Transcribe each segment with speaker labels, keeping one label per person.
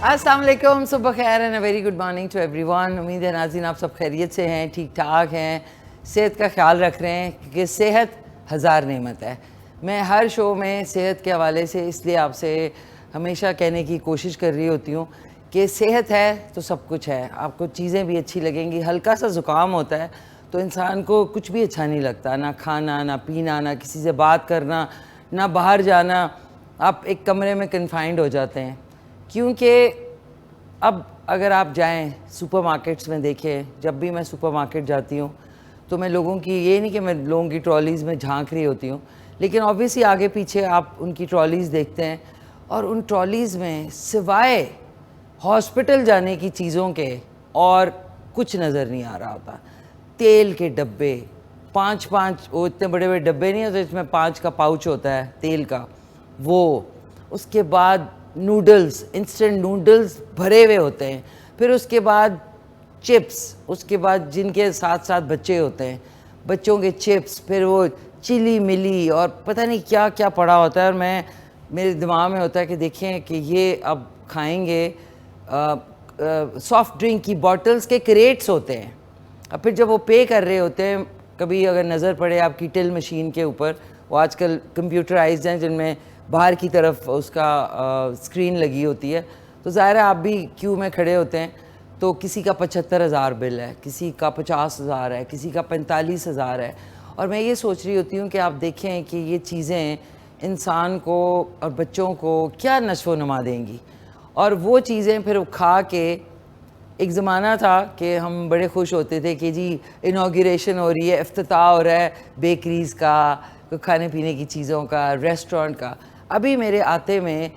Speaker 1: अस्सलाम वालेकुम, सुबह खैर and a very good morning to everyone. उम्मीद है नाज़रीन आप सब खैरियत से हैं, ठीक ठाक हैं, सेहत का ख्याल रख रहे हैं क्योंकि सेहत हज़ार नेमत है। मैं हर शो में सेहत के हवाले से इसलिए आपसे हमेशा कहने की कोशिश कर रही होती हूँ कि सेहत है तो सब कुछ है। आपको चीज़ें भी अच्छी लगेंगी। हल्का सा ज़ुकाम होता है तो इंसान को कुछ भी अच्छा नहीं लगता, ना खाना, ना पीना, ना किसी से बात करना, ना बाहर जाना। आप एक कमरे में कन्फाइंड हो जाते हैं क्योंकि अब अगर आप जाएं सुपरमार्केट्स में देखें, जब भी मैं सुपरमार्केट जाती हूँ तो मैं लोगों की, ये नहीं कि मैं लोगों की ट्रॉलीज़ में झांक रही होती हूँ, लेकिन ऑब्वियसली आगे पीछे आप उनकी ट्रॉलीज़ देखते हैं और उन ट्रॉलीज़ में सिवाय हॉस्पिटल जाने की चीज़ों के और कुछ नज़र नहीं आ रहा होता। तेल के डब्बे, पाँच पाँच, वो इतने बड़े बड़े डब्बे नहीं होते जिसमें 5 का पाउच होता है तेल का, वो। उसके बाद नूडल्स, इंस्टेंट नूडल्स भरे हुए होते हैं। फिर उसके बाद चिप्स, उसके बाद जिनके साथ साथ बच्चे होते हैं, बच्चों के चिप्स, फिर वो चिली मिली और पता नहीं क्या क्या पड़ा होता है। और मेरे दिमाग में होता है कि देखें कि ये अब खाएंगे। सॉफ्ट ड्रिंक की बॉटल्स के क्रेट्स होते हैं। अब फिर जब वो पे कर रहे होते हैं, कभी अगर नज़र पड़े आपकी टिल मशीन के ऊपर, वो आजकल कंप्यूटराइज्ड हैं जिनमें बाहर की तरफ उसका स्क्रीन लगी होती है, तो ज़ाहिर है आप भी क्यू में खड़े होते हैं तो किसी का 75,000 बिल है, किसी का 50,000 है, किसी का 45,000 है। और मैं ये सोच रही होती हूँ कि आप देखें कि ये चीज़ें इंसान को और बच्चों को क्या नशो नुमा देंगी। और वो चीज़ें फिर खा के, एक ज़माना था कि हम बड़े खुश होते थे कि जी इनाग्रेशन हो रही है, इफ्तिताह हो रहा है बेकरीज़ का, खाने पीने की चीज़ों का, रेस्टोरेंट का। अभी मेरे आते में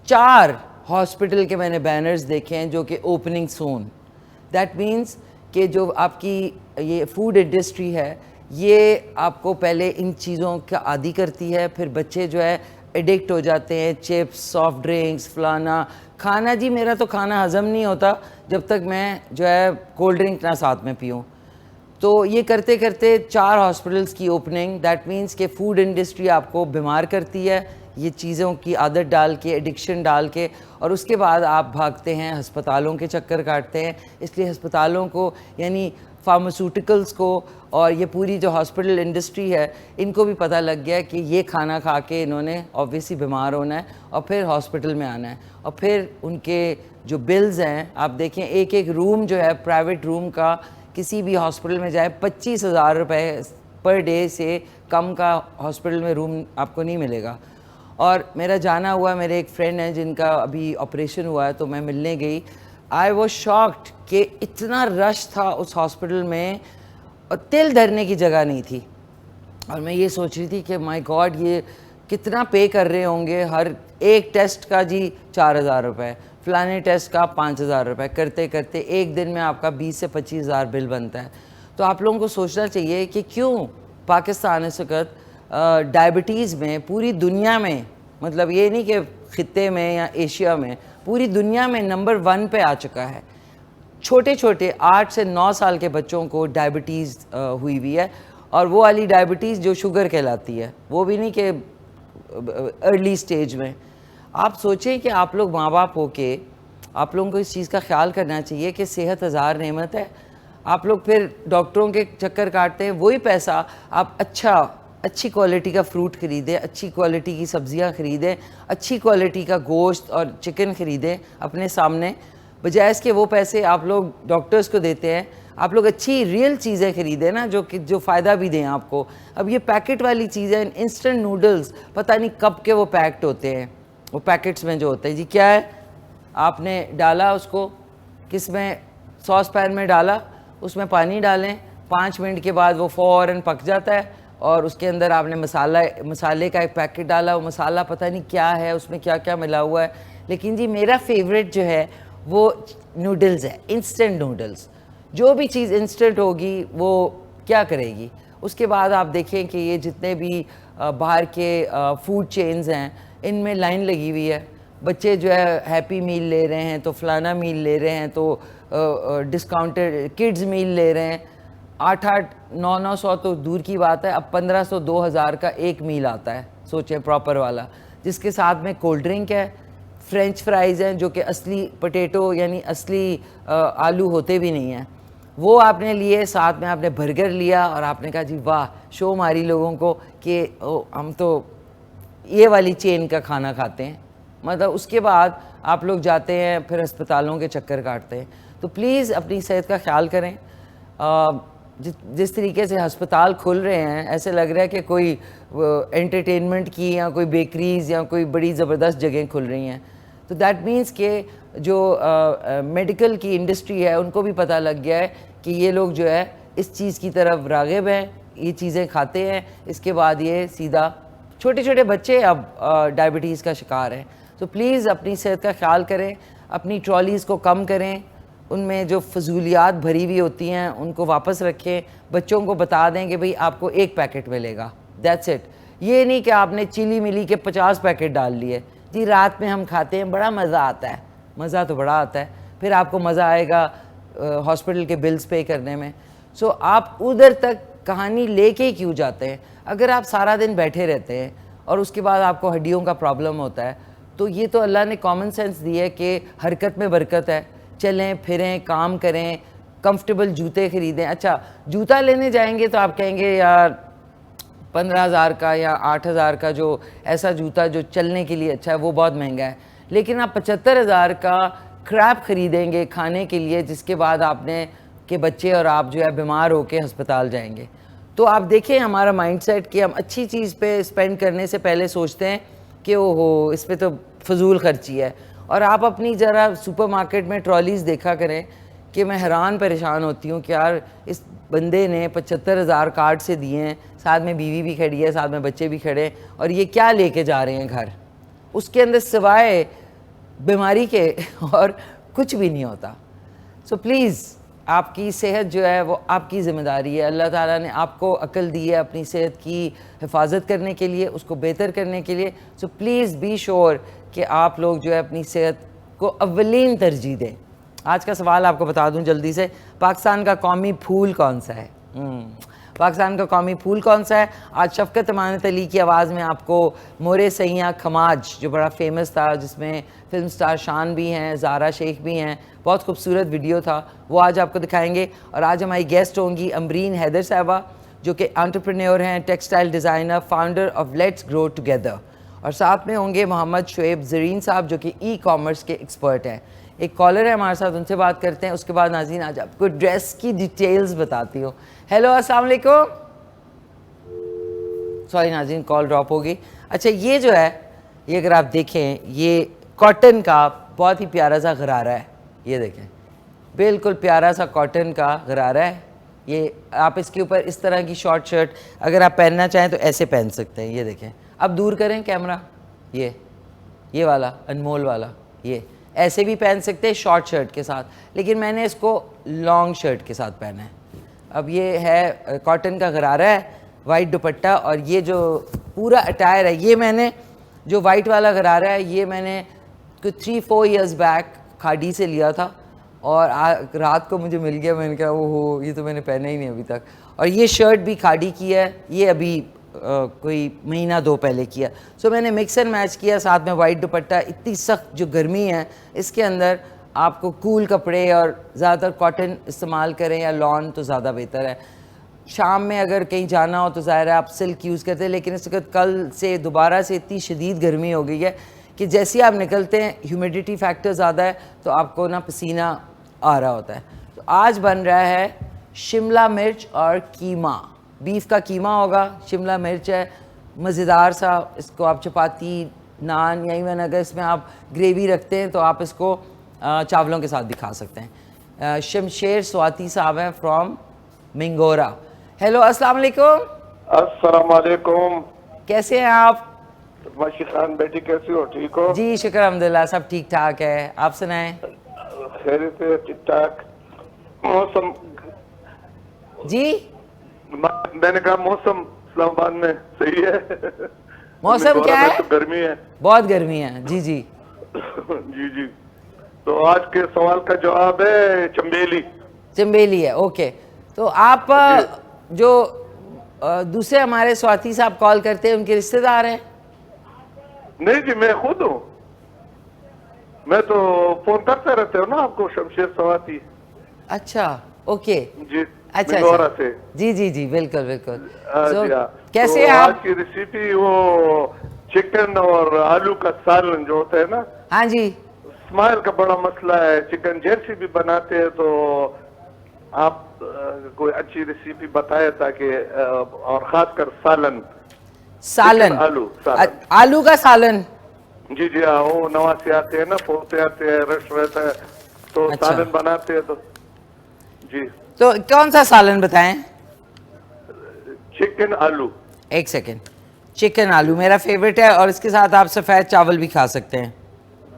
Speaker 1: 4 हॉस्पिटल के मैंने बैनर्स देखे हैं जो कि ओपनिंग सून। दैट मीन्स कि जो आपकी ये फूड इंडस्ट्री है, ये आपको पहले इन चीज़ों का आदी करती है, फिर बच्चे जो है एडिक्ट हो जाते हैं, चिप्स, सॉफ्ट ड्रिंक्स, फलाना खाना। जी मेरा तो खाना हज़म नहीं होता जब तक मैं जो है कोल्ड ड्रिंक ना साथ में पीऊँ। तो ये करते करते 4 हॉस्पिटल्स की ओपनिंग। दैट मीन्स कि फूड इंडस्ट्री आपको बीमार करती है ये चीज़ों की आदत डाल के, एडिक्शन डाल के, और उसके बाद आप भागते हैं, अस्पतालों के चक्कर काटते हैं। इसलिए अस्पतालों को, यानी फार्मास्यूटिकल्स को, और ये पूरी जो हॉस्पिटल इंडस्ट्री है, इनको भी पता लग गया कि ये खाना खा के इन्होंने ऑब्वियसली बीमार होना है और फिर हॉस्पिटल में आना है। और फिर उनके जो बिल्स हैं, आप देखें एक एक रूम जो है प्राइवेट रूम का, किसी भी हॉस्पिटल में जाए 25,000 रुपये पर डे से कम का हॉस्पिटल में रूम आपको नहीं मिलेगा। और मेरा जाना हुआ, मेरे एक फ्रेंड है जिनका अभी ऑपरेशन हुआ है, तो मैं मिलने गई। आई वॉज शॉक्ड कि इतना रश था उस हॉस्पिटल में और तिल धरने की जगह नहीं थी। और मैं ये सोच रही थी कि माय गॉड, ये कितना पे कर रहे होंगे। हर एक टेस्ट का जी 4,000 रुपये, फलाने टेस्ट का 5,000 रुपये, करते करते एक दिन में आपका 20 से 25,000 बिल बनता है। तो आप लोगों को सोचना चाहिए कि क्यों पाकिस्तान इस वक्त डायबिटीज़ में पूरी दुनिया में, मतलब ये नहीं कि ख़ित्ते में या एशिया में, पूरी दुनिया में नंबर 1 पे आ चुका है। छोटे छोटे 8 से 9 साल के बच्चों को डायबिटीज़ हुई हुई है, और वो वाली डायबिटीज़ जो शुगर कहलाती है, वो भी नहीं कि अर्ली स्टेज में। आप सोचें कि आप लोग माँ बाप हो के आप लोगों को इस चीज़ का ख्याल करना चाहिए कि सेहत हज़ार नेमत है। आप लोग फिर डॉक्टरों के चक्कर काटते हैं, वही पैसा आप अच्छी क्वालिटी का फ्रूट ख़रीदें, अच्छी क्वालिटी की सब्ज़ियाँ ख़रीदें, अच्छी क्वालिटी का गोश्त और चिकन ख़रीदें अपने सामने, बजाय इसके वो पैसे आप लोग डॉक्टर्स को देते हैं। आप लोग अच्छी रियल चीज़ें ख़रीदें ना, जो फ़ायदा भी दें आपको। अब ये पैकेट वाली चीज़ें, इंस्टेंट नूडल्स, पता नहीं कब के वो पैक्ड होते हैं, वो पैकेट्स में जो होते हैं, जी क्या है, आपने डाला उसको किस में, सॉस पैन में डाला, उसमें पानी डालें, 5 मिनट के बाद वो फ़ौरन पक जाता है, और उसके अंदर आपने मसाले का एक पैकेट डाला, वो मसाला पता नहीं क्या है, उसमें क्या क्या मिला हुआ है। लेकिन जी मेरा फेवरेट जो है वो नूडल्स है, इंस्टेंट नूडल्स। जो भी चीज़ इंस्टेंट होगी वो क्या करेगी। उसके बाद आप देखें कि ये जितने भी बाहर के फूड चेन्स हैं, इनमें लाइन लगी हुई है। बच्चे जो है हैप्पी मील ले रहे हैं, तो फलाना मील ले रहे हैं, तो डिस्काउंटेड किड्स मील ले रहे हैं। 8-8, 900 तो दूर की बात है, अब 1,500, 2,000 का एक मील आता है, सोचें प्रॉपर वाला, जिसके साथ में कोल्ड ड्रिंक है, फ्रेंच फ्राइज़ हैं जो कि असली पोटैटो यानी असली आलू होते भी नहीं हैं, वो आपने लिए, साथ में आपने बर्गर लिया और आपने कहा जी वाह, शो मारी लोगों को कि हम तो ये वाली चेन का खाना खाते हैं। मतलब उसके बाद आप लोग जाते हैं फिर अस्पतालों के चक्कर काटते हैं। तो प्लीज़ अपनी सेहत का ख्याल करें। जिस तरीके से अस्पताल खुल रहे हैं, ऐसे लग रहा है कि कोई एंटरटेनमेंट की या कोई बेकरीज़ या कोई बड़ी ज़बरदस्त जगह खुल रही हैं। तो दैट मीन्स कि जो मेडिकल की इंडस्ट्री है उनको भी पता लग गया है कि ये लोग जो है इस चीज़ की तरफ राग़िब हैं, ये चीज़ें खाते हैं, इसके बाद ये सीधा छोटे छोटे बच्चे अब डायबिटीज़ का शिकार हैं। तो प्लीज़ अपनी सेहत का ख्याल करें, अपनी ट्रॉलीज़ को कम करें, उनमें जो फजूलियात भरी हुई होती हैं उनको वापस रखें, बच्चों को बता दें कि भाई आपको 1 पैकेट मिलेगा, दैट्स इट। ये नहीं कि आपने चिली मिली के 50 पैकेट डाल लिए। जी रात में हम खाते हैं, बड़ा मज़ा आता है, मज़ा तो बड़ा आता है, फिर आपको मज़ा आएगा हॉस्पिटल के बिल्स पे करने में। सो आप उधर तक कहानी लेके क्यों जाते हैं? अगर आप सारा दिन बैठे रहते हैं और उसके बाद आपको हड्डियों का प्रॉब्लम होता है, तो ये तो अल्लाह ने कॉमन सेंस दी है कि हरकत में बरकत है, चलें फिरें, काम करें, कंफर्टेबल जूते ख़रीदें। अच्छा, जूता लेने जाएंगे तो आप कहेंगे यार 15,000 का या 8,000 का जो ऐसा जूता जो चलने के लिए अच्छा है वो बहुत महंगा है, लेकिन आप 75,000 का क्रैप ख़रीदेंगे खाने के लिए, जिसके बाद आपने के बच्चे और आप जो है बीमार होकर अस्पताल जाएंगे। तो आप देखें हमारा माइंडसेट कि हम अच्छी चीज़ पे स्पेंड करने से पहले सोचते हैं कि ओहो इस पे तो फजूल खर्ची है। और आप अपनी ज़रा सुपरमार्केट में ट्रॉलीज़ देखा करें कि मैं हैरान परेशान होती हूँ कि यार इस बंदे ने 75,000 कार्ड से दिए हैं, साथ में बीवी भी खड़ी है, साथ में बच्चे भी खड़े हैं, और ये क्या लेके जा रहे हैं घर? उसके अंदर सिवाय बीमारी के और कुछ भी नहीं होता। सो प्लीज़ आपकी सेहत जो है वो आपकी ज़िम्मेदारी है। अल्लाह ताला ने आपको अक्ल दी है अपनी सेहत की हिफाजत करने के लिए, उसको बेहतर करने के लिए। सो प्लीज़ बी श्योर कि आप लोग जो है अपनी सेहत को अव्वलीन तरजीह दें। आज का सवाल आपको बता दूं जल्दी से, पाकिस्तान का कौमी फूल कौन सा है? पाकिस्तान का कौमी फूल कौन सा है? आज शफ़क़त अमानत अली की आवाज़ में आपको मोरे सैयाँ खमाज जो बड़ा फेमस था, जिसमें फिल्म स्टार शान भी हैं, ज़ारा शेख भी हैं, बहुत खूबसूरत वीडियो था, वो आज आपको दिखाएंगे। और आज हमारी गेस्ट होंगी अमरीन हैदर साहबा, जो कि एंटरप्रेन्योर हैं, textile designer, founder of let's grow together. और साथ में होंगे मोहम्मद शुएब ज़रीन साहब, जो कि ई-कॉमर्स के एक्सपर्ट हैं। एक कॉलर है हमारे साथ, उनसे बात करते हैं। उसके बाद नाज़रीन आज आपको ड्रेस की डिटेल्स बताती हूँ। हेलो अस्सलाम वालेकुम। सॉरी नाज़रीन, कॉल ड्रॉप होगी। अच्छा, ये जो है ये अगर आप देखें, ये कॉटन का बहुत ही प्यारा सा गरारा है। ये देखें, बिल्कुल प्यारा सा कॉटन का गरारा है। ये आप इसके ऊपर इस तरह की शॉर्ट शर्ट अगर आप पहनना चाहें तो ऐसे पहन सकते हैं। ये देखें, अब दूर करें कैमरा, ये वाला अनमोल वाला, ये ऐसे भी पहन सकते हैं शॉर्ट शर्ट के साथ, लेकिन मैंने इसको लॉन्ग शर्ट के साथ पहना है। अब ये है कॉटन का गरारा है, वाइट दुपट्टा, और ये जो पूरा अटायर है, ये मैंने जो वाइट वाला गरारा है ये मैंने कुछ 3-4 इयर्स बैक खाड़ी से लिया था, और रात को मुझे मिल गया। मैंने कहा ओहो, ये तो मैंने पहना ही नहीं अभी तक। और ये शर्ट भी खाड़ी की है, ये अभी कोई महीना 2 पहले किया। सो मैंने मिक्स एंड मैच किया, साथ में वाइट दुपट्टा। इतनी सख्त जो गर्मी है इसके अंदर आपको कूल कपड़े और ज़्यादातर कॉटन इस्तेमाल करें या लॉन तो ज़्यादा बेहतर है। शाम में अगर कहीं जाना हो तो ज़ाहिर है आप सिल्क यूज़ करते हैं, लेकिन इस वक्त कल से दोबारा से इतनी शदीद गर्मी हो गई है कि जैसे ही आप निकलते हैं ह्यूमिडिटी फैक्टर ज़्यादा है तो आपको ना पसीना आ रहा होता है। तो आज बन रहा है शिमला मिर्च और कीमा। बीफ का कीमा होगा, शिमला मिर्च है, मज़ेदार सा। इसको आप चपाती, नान या इवन अगर इसमें आप ग्रेवी रखते हैं तो आप इसको चावलों के साथ भी खा सकते हैं। शमशेर स्वाति साहब हैं फ्रॉम मिंगोरा। हेलो, अस्सलाम वालेकुम।
Speaker 2: अस्सलाम वालेकुम।
Speaker 1: कैसे हैं आप?
Speaker 2: माशी खान बेटी, कैसी हो? ठीक हो?
Speaker 1: जी शुक्र अल्हम्दुलिल्लाह, सब ठीक ठाक है। आप सुनाएं?
Speaker 2: खैरियत से, ठीक ठाक। मौसम
Speaker 1: जी,
Speaker 2: मैंने कहा मौसम इस्लामाबाद में सही है।
Speaker 1: मौसम क्या है?
Speaker 2: तो गर्मी है, बहुत
Speaker 1: गर्मी है। जी जी
Speaker 2: जी जी। तो आज के सवाल का जवाब है चंबेली।
Speaker 1: चंबेली है, ओके। तो आप जो दूसरे हमारे स्वाति साहब कॉल करते हैं उनके रिश्तेदार हैं?
Speaker 2: नहीं जी, मैं खुद हूँ। मैं तो फोन करते रहते हो ना आपको, शमशेर सवाती।
Speaker 1: अच्छा, ओके।
Speaker 2: जी,
Speaker 1: अच्छा
Speaker 2: मिंदौरा
Speaker 1: अच्छा,
Speaker 2: से।
Speaker 1: जी जी जी, बिल्कुल बिल्कुल।
Speaker 2: जी हाँ।
Speaker 1: कैसे
Speaker 2: तो
Speaker 1: हैं
Speaker 2: आज
Speaker 1: आप?
Speaker 2: की रेसिपी वो चिकन और आलू का सालन जो होता है ना,
Speaker 1: हाँ जी।
Speaker 2: स्माइल का बड़ा मसला है। चिकन जर्सी भी बनाते हैं, तो आप कोई अच्छी रेसिपी बताए ताकि और खासकर सालन, चिकन
Speaker 1: सालन,
Speaker 2: आलू सालन।
Speaker 1: आलू का सालन।
Speaker 2: जी जी हाँ, वो नवासे आते हैं ना, पोते आते हैं, रस रहता है, तो
Speaker 1: अच्छा,
Speaker 2: सालन बनाते हैं। तो जी,
Speaker 1: तो कौन सा सालन बताएं?
Speaker 2: चिकन आलू।
Speaker 1: एक सेकेंड। चिकन आलू मेरा फेवरेट है, और इसके साथ आप सफ़ेद चावल भी खा सकते हैं।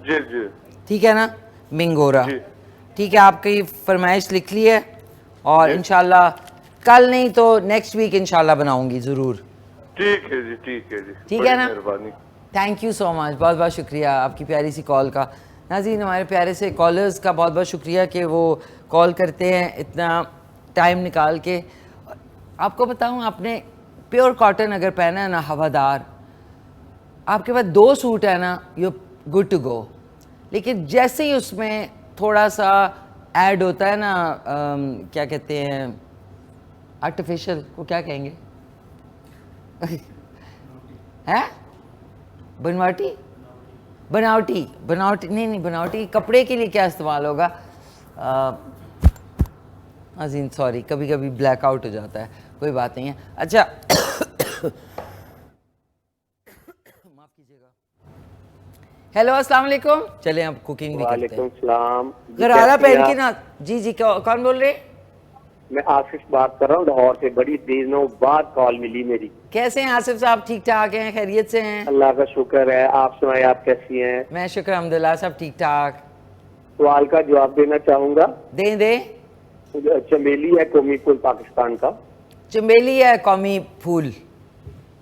Speaker 2: जी जी
Speaker 1: ठीक है ना? मिंगोरा।
Speaker 2: जी
Speaker 1: ठीक है, आपकी फरमाइश लिख ली है, और
Speaker 2: जी।
Speaker 1: इंशाल्लाह कल नहीं तो नेक्स्ट वीक इंशाल्लाह बनाऊंगी ज़रूर।
Speaker 2: ठीक है जी, ठीक है जी,
Speaker 1: ठीक
Speaker 2: बड़ी
Speaker 1: है ना?
Speaker 2: मेहरबानी।
Speaker 1: थैंक यू सो मच, बहुत बहुत शुक्रिया आपकी प्यारी सी कॉल का। नाज़रीन, हमारे प्यारे से कॉलर्स का बहुत बहुत शुक्रिया कि वो कॉल करते हैं इतना टाइम निकाल के। आपको बताऊं, आपने प्योर कॉटन अगर पहना है ना, हवादार, आपके पास 2 सूट है ना, यू गुड टू गो। लेकिन जैसे ही उसमें थोड़ा सा ऐड होता है ना, क्या कहते हैं, आर्टिफिशियल को क्या कहेंगे है, बनवाटी, बनावटी, बनावटी नहीं नहीं, बनावटी कपड़े के लिए क्या इस्तेमाल होगा? अजीन सॉरी, कभी कभी ब्लैकआउट हो जाता है, कोई बात नहीं है। अच्छा माफ कीजिएगा। हेलो, अस्सलाम वालेकुम। चलें अब कुकिंग भी करते हैं।
Speaker 3: वालेकुम सलाम।
Speaker 1: गरारा पहन के ना। जी जी, कौन बोल रहे?
Speaker 3: मैं आसिफ बात कर रहा हूँ लाहौर से। बड़ी दिनों बाद कॉल मिली मेरी।
Speaker 1: कैसे हैं आसिफ साहब? ठीक ठाक हैं? खैरियत से हैं?
Speaker 3: अल्लाह का शुक्र है। आप सुनाए, आप कैसी हैं?
Speaker 1: मैं शुक्र अल्हम्दुलिल्लाह, सब ठीक ठाक।
Speaker 3: सवाल का जवाब देना चाहूंगा।
Speaker 1: दें दें।
Speaker 3: चमेली है कौमी फूल पाकिस्तान का।
Speaker 1: चमेली है कौमी फूल।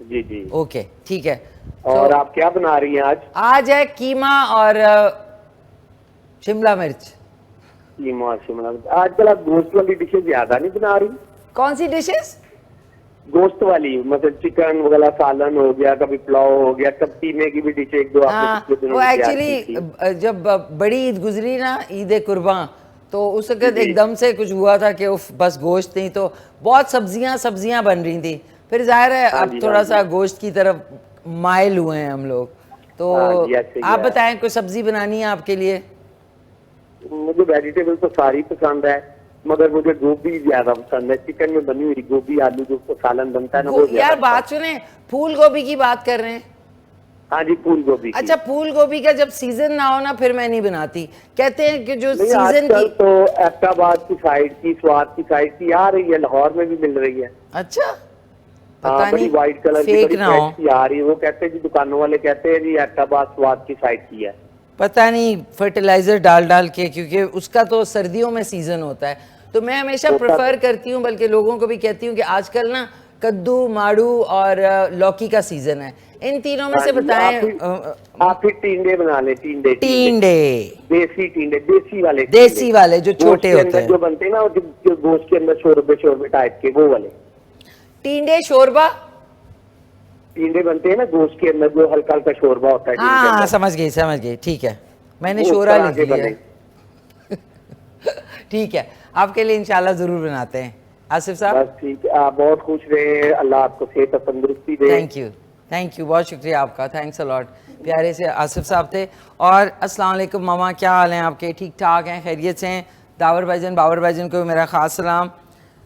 Speaker 3: जी जी।
Speaker 1: ओके, ठीक है।
Speaker 3: और आप क्या बना रही हैं आज?
Speaker 1: आज है कीमा और शिमला मिर्च।
Speaker 3: कीमा शिमला मिर्च। आजकल आप गोश्त वाली डिशेज ज्यादा नहीं बना रही?
Speaker 1: कौन सी डिशेस?
Speaker 3: गोश्त वाली, मतलब चिकन वगैरह, सालन हो गया, कभी पुलाव हो गया, कब कीमे की भी डिश एक दो आपने
Speaker 1: हाँ,
Speaker 3: पिछले दिनों
Speaker 1: वो
Speaker 3: में तैयार की
Speaker 1: एक्चुअली
Speaker 3: थी।
Speaker 1: जब बड़ी ईद गुजरी ना, ईद कुर्बान, तो उस वक्त
Speaker 3: जी।
Speaker 1: एकदम से कुछ हुआ था कि उफ, बस गोश्त नहीं, तो बहुत सब्जियां बन रही थी। फिर जाहिर है
Speaker 3: हाँ
Speaker 1: अब
Speaker 3: जी,
Speaker 1: थोड़ा
Speaker 3: हाँ
Speaker 1: सा
Speaker 3: जी।
Speaker 1: गोश्त की तरफ माइल हुए हैं हम लोग। तो
Speaker 3: हाँ जी, ऐसे ही
Speaker 1: आप
Speaker 3: है।
Speaker 1: बताएं, कोई सब्जी बनानी है आपके लिए?
Speaker 3: मुझे वेजिटेबल तो सारी पसंद है, मगर मुझे गोभी ज्यादा पसंद है। चिकन में बनी हुई गोभी, आलू जो सालन बनता है ना, वो
Speaker 1: यार
Speaker 3: ज्यादा
Speaker 1: बात सुने, फूल गोभी की बात कर रहे हैं।
Speaker 3: हाँ जी, फूल गोभी की।
Speaker 1: अच्छा, फूल गोभी का जब सीजन ना हो ना, फिर मैं नहीं बनाती। कहते हैं कि जो
Speaker 3: नहीं,
Speaker 1: सीजन
Speaker 3: आजकल
Speaker 1: की।
Speaker 3: तो एबटाबाद की साइड की, स्वाद की साइड की आ रही है, लाहौर में भी मिल रही है।
Speaker 1: अच्छा,
Speaker 3: हाँ,
Speaker 1: पता
Speaker 3: बड़ी
Speaker 1: नहीं,
Speaker 3: व्हाइट कलर की,
Speaker 1: फेक
Speaker 3: बड़ी
Speaker 1: ना हो।
Speaker 3: फ्रेश की आ रही है। वो कहते हैं जी, दुकानों वाले कहते हैं जी एबटाबाद स्वाद की साइड की है।
Speaker 1: पता नहीं फर्टिलाइजर डाल डाल के, क्योंकि उसका तो सर्दियों में सीजन होता है। तो मैं हमेशा प्रेफर करती हूँ, बल्कि लोगों को भी कहती हूँ कि आजकल ना कद्दू, माड़ू और लौकी का सीजन है। इन तीनों में
Speaker 3: हाँ
Speaker 1: से
Speaker 3: जी,
Speaker 1: बताएं।
Speaker 3: आप फिर टींडे बना ले। टींडे
Speaker 1: टींडे,
Speaker 3: देसी टींडे, देसी वाले
Speaker 1: देसी वाले जो
Speaker 3: गोश्त
Speaker 1: छोटे
Speaker 3: के
Speaker 1: होते
Speaker 3: अंदर
Speaker 1: हैं।
Speaker 3: जो बनते हैं ना, जो गोश्त के अंदर शोरबे शोरबे टाइप के, वो वाले
Speaker 1: टींडे शोरबा।
Speaker 3: टींडे बनते हैं ना गोश्त के अंदर, जो हल्का हल्का शोरबा होता है जिनके
Speaker 1: हाँ,
Speaker 3: अंदर।
Speaker 1: समझ गई, ठीक है, मैंने
Speaker 3: वो उस
Speaker 1: शोरा
Speaker 3: तरह
Speaker 1: लिख
Speaker 3: के
Speaker 1: लिया
Speaker 3: बने।
Speaker 1: है। ठीक है, आपके लिए इंशाल्लाह जरूर बनाते हैं आसिफ साहब।
Speaker 3: बस ठीक है, आप बहुत खुश रहे, अल्लाह आपको सेहत और तंदुरुस्ती दे।
Speaker 1: थैंक यू, बहुत शुक्रिया आपका, थैंक्स अ लॉट। प्यारे से आसिफ साहब थे। और अस्सलाम वालेकुम मामा, क्या हाल हैं आपके? ठीक ठाक हैं? खैरियत से हैं? बाबर भाईजान को मेरा ख़ास सलाम।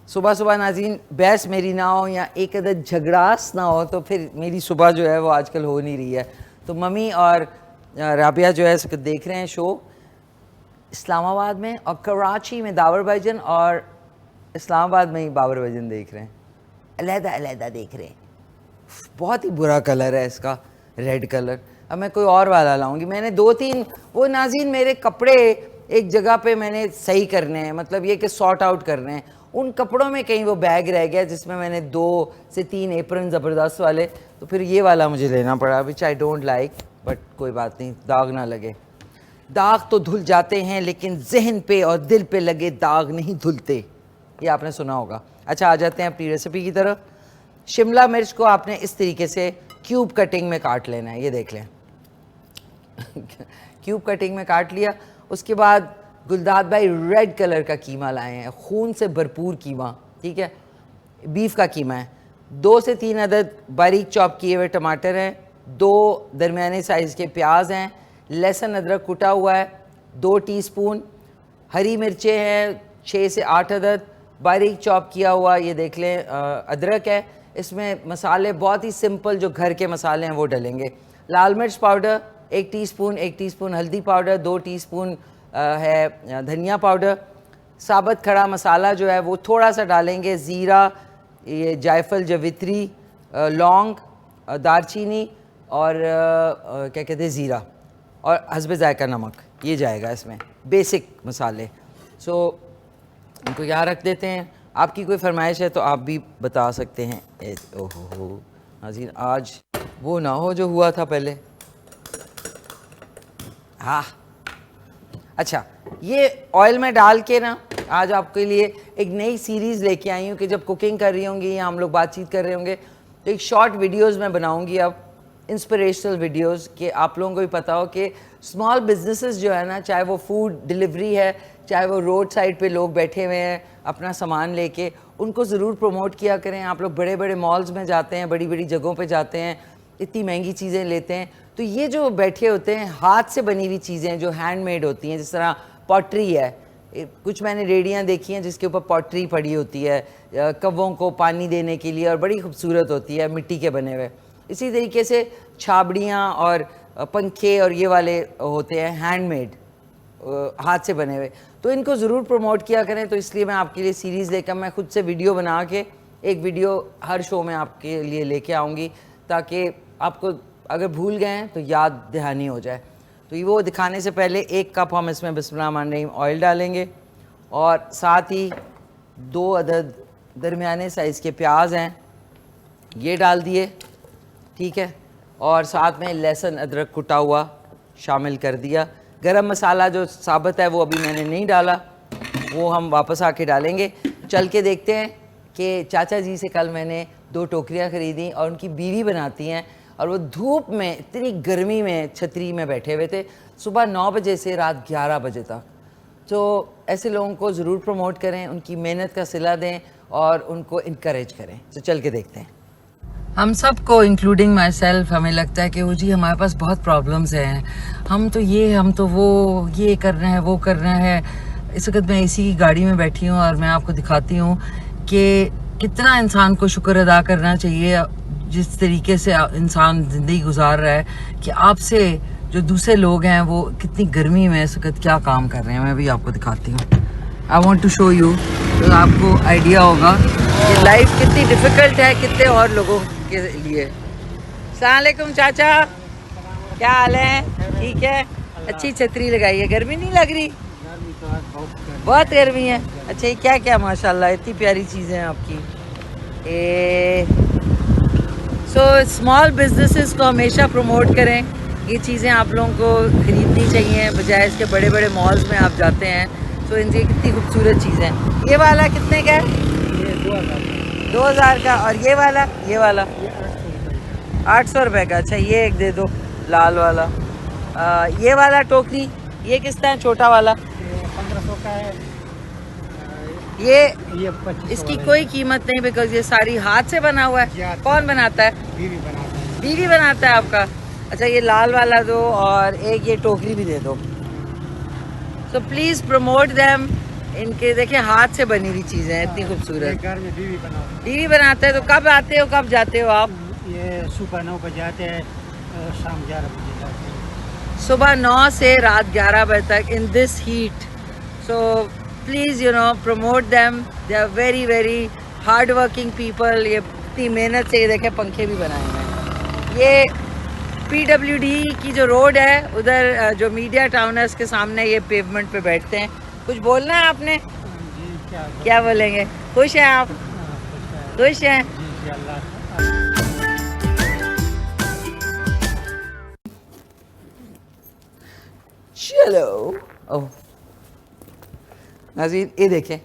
Speaker 1: सुबह सुबह नाज़रीन, बहस मेरी ना हो या एक अदद झगड़ास ना हो, तो फिर मेरी सुबह जो है वो आजकल हो नहीं रही है। तो मम्मी और राबिया जो है इसको देख रहे हैं शो इस्लामाबाद में, और कराची में दावर भाईजान, और इस्लामाबाद में ही बाबर भाईजान देख रहे हैं। अलहदा देख रहे हैं। बहुत ही बुरा कलर है इसका, रेड कलर। अब मैं कोई और वाला लाऊंगी। मैंने 2-3 वो नाज़रीन, मेरे कपड़े एक जगह पे मैंने सही करने हैं, मतलब ये कि सॉर्ट आउट करने हैं। उन कपड़ों में कहीं वो बैग रह गया जिसमें मैंने 2 से 3 एप्रन ज़बरदस्त वाले, तो फिर ये वाला मुझे लेना पड़ा, विच आई डोंट लाइक, बट कोई बात नहीं, दाग ना लगे। दाग तो धुल जाते हैं, लेकिन जहन पे और दिल पे लगे दाग नहीं धुलते, ये आपने सुना होगा। अच्छा, आ जाते हैं अपनी रेसिपी की तरफ। शिमला मिर्च को आपने इस तरीके से क्यूब कटिंग में काट लेना है, ये देख लें। क्यूब कटिंग में काट लिया। उसके बाद गुलदाद भाई रेड कलर का कीमा लाए हैं, खून से भरपूर कीमा, ठीक है, बीफ का कीमा है। 2 से 3 अदद बारीक चॉप किए हुए टमाटर हैं, 2 दरमियाने साइज़ के प्याज हैं, लहसुन अदरक कुटा हुआ है 2 टीस्पून, हरी मिर्चें हैं 6 से 8 अदद, बारीक चॉप किया हुआ ये देख लें अदरक है। इसमें मसाले बहुत ही सिंपल जो घर के मसाले हैं वो डलेंगे। लाल मिर्च पाउडर 1 टीस्पून, 1 टीस्पून हल्दी पाउडर, 2 टीस्पून है धनिया पाउडर। साबुत खड़ा मसाला जो है वो थोड़ा सा डालेंगे, ज़ीरा, ये जायफल, जवित्री, लौंग, दारचीनी और क्या कहते हैं ज़ीरा, और हस्बे ज़ायका नमक, ये जाएगा इसमें बेसिक मसाले। सो इनको यहाँ रख देते हैं। आपकी कोई फरमाइश है तो आप भी बता सकते हैं। ओहो नाज़रीन, आज वो ना हो जो हुआ था पहले। हाँ अच्छा, ये ऑयल में डाल के ना आज आपके लिए एक नई सीरीज़ लेके आई हूँ कि जब कुकिंग कर रही होंगी या हम लोग बातचीत कर रहे होंगे तो एक शॉर्ट वीडियोस मैं बनाऊँगी अब, इंस्पिरेशनल वीडियोस, कि आप लोगों को भी पता हो कि स्मॉल बिजनेसेस जो है ना, चाहे वो फूड डिलीवरी है, चाहे वो रोड साइड पे लोग बैठे हुए हैं अपना सामान लेके, उनको ज़रूर प्रमोट किया करें। आप लोग बड़े बड़े मॉल्स में जाते हैं, बड़ी बड़ी जगहों पे जाते हैं, इतनी महंगी चीज़ें लेते हैं, तो ये जो बैठे होते हैं हाथ से बनी हुई चीज़ें जो हैंडमेड होती हैं, जिस तरह पॉटरी है, कुछ मैंने रेडियाँ देखी हैं जिसके ऊपर पॉटरी पड़ी होती है कव्वों को पानी देने के लिए, और बड़ी खूबसूरत होती है, मिट्टी के बने हुए। इसी तरीके से छाबड़ियाँ और पंखे और ये वाले होते हैं हैंडमेड, हाथ से बने हुए, तो इनको ज़रूर प्रमोट किया करें। तो इसलिए मैं आपके लिए सीरीज़ लेकर मैं खुद से वीडियो बना के एक वीडियो हर शो में आपके लिए लेके आऊँगी, ताकि आपको अगर भूल गए हैं तो याद दहानी हो जाए। तो ये वो दिखाने से पहले 1 कप हम इसमें बिस्मिल्लाहिर्रहमानिर्रहीम ऑयल डालेंगे, और साथ ही 2 अदद दरमियाने साइज़ के प्याज हैं ये डाल दिए, ठीक है, और साथ में लहसुन अदरक कुटा हुआ शामिल कर दिया। गरम मसाला जो साबुत है वो अभी मैंने नहीं डाला, वो हम वापस आके डालेंगे। चल के देखते हैं कि चाचा जी से कल मैंने 2 टोकरियाँ ख़रीदी और उनकी बीवी बनाती हैं, और वो धूप में इतनी गर्मी में छतरी में बैठे हुए थे सुबह 9 बजे से रात 11 बजे तक। तो ऐसे लोगों को ज़रूर प्रमोट करें, उनकी मेहनत का सिला दें और उनको इनकरेज करें। तो चल के देखते हैं। हम सब को इंक्लूडिंग माई सेल्फ हमें लगता है कि वो जी हमारे पास बहुत प्रॉब्लम्स हैं, हम तो ये हम तो वो, ये कर रहे हैं वो कर रहे हैं। इस वक्त मैं इसी गाड़ी में बैठी हूँ और मैं आपको दिखाती हूँ कि कितना इंसान को शुक्र अदा करना चाहिए जिस तरीके से इंसान ज़िंदगी गुजार रहा है, कि आपसे जो दूसरे लोग हैं वो कितनी गर्मी में इस वक्त क्या काम कर रहे हैं। मैं भी आपको दिखाती हूँ। I want to show you, तो आपको आइडिया होगा कि लाइफ कितनी डिफ़िकल्ट है कितने और लोगों के लिए। अस्सलाम वालेकुम चाचा, क्या हाल है? ठीक है, अच्छी छतरी लगाई है, गर्मी नहीं लग रही? बहुत गर्मी है। अच्छा, ये क्या क्या माशाल्लाह इतनी प्यारी चीज़ें हैं आपकी। सो स्मॉल बिजनेसेस को हमेशा प्रमोट करें। ये चीज़ें आप लोगों को ख़रीदनी चाहिए बजाय इसके बड़े बड़े मॉल्स में आप जाते हैं। तो इनकी कितनी खूबसूरत चीज़ें हैं। ये वाला कितने का है? ये 2000 का। और ये वाला 800 रुपये का। अच्छा, ये एक दे दो लाल वाला। ये वाला टोकरी ये किस तरह छोटा वाला?
Speaker 4: 1500 का है।
Speaker 1: ये
Speaker 4: 2500
Speaker 1: इसकी कोई कीमत नहीं, बिकॉज ये सारी हाथ से बना हुआ है। कौन बनाता है?
Speaker 4: बीवी बनाता है।
Speaker 1: बीवी बनाता है आपका? अच्छा, ये लाल वाला दो और एक ये टोकरी भी दे दो। So please promote them. इनके देखिए हाथ से बनी हुई चीज़ें हैं इतनी खूबसूरत।
Speaker 4: घर में बीवी बनाता है।
Speaker 1: बीवी बनाता है। तो कब आते हो कब जाते हो आप?
Speaker 4: ये सुबह 9 बजे आते हैं, शाम 11 बजे जाते हैं।
Speaker 1: सुबह 9 से रात 11 बजे तक in this heat. So please you know promote them. They are very very hard working people. ये इतनी मेहनत से ये देखें पंखे भी बनाए हैं। ये PWD की जो रोड है उधर जो मीडिया टाउनर्स के सामने ये पेवमेंट पे बैठते हैं। कुछ बोलना है आपने?
Speaker 4: जी
Speaker 1: क्या बोलेंगे? खुश हैं आप? खुश हैं?
Speaker 4: जी अल्लाह।
Speaker 1: चलो। ओह नाज़रीन, ये देखें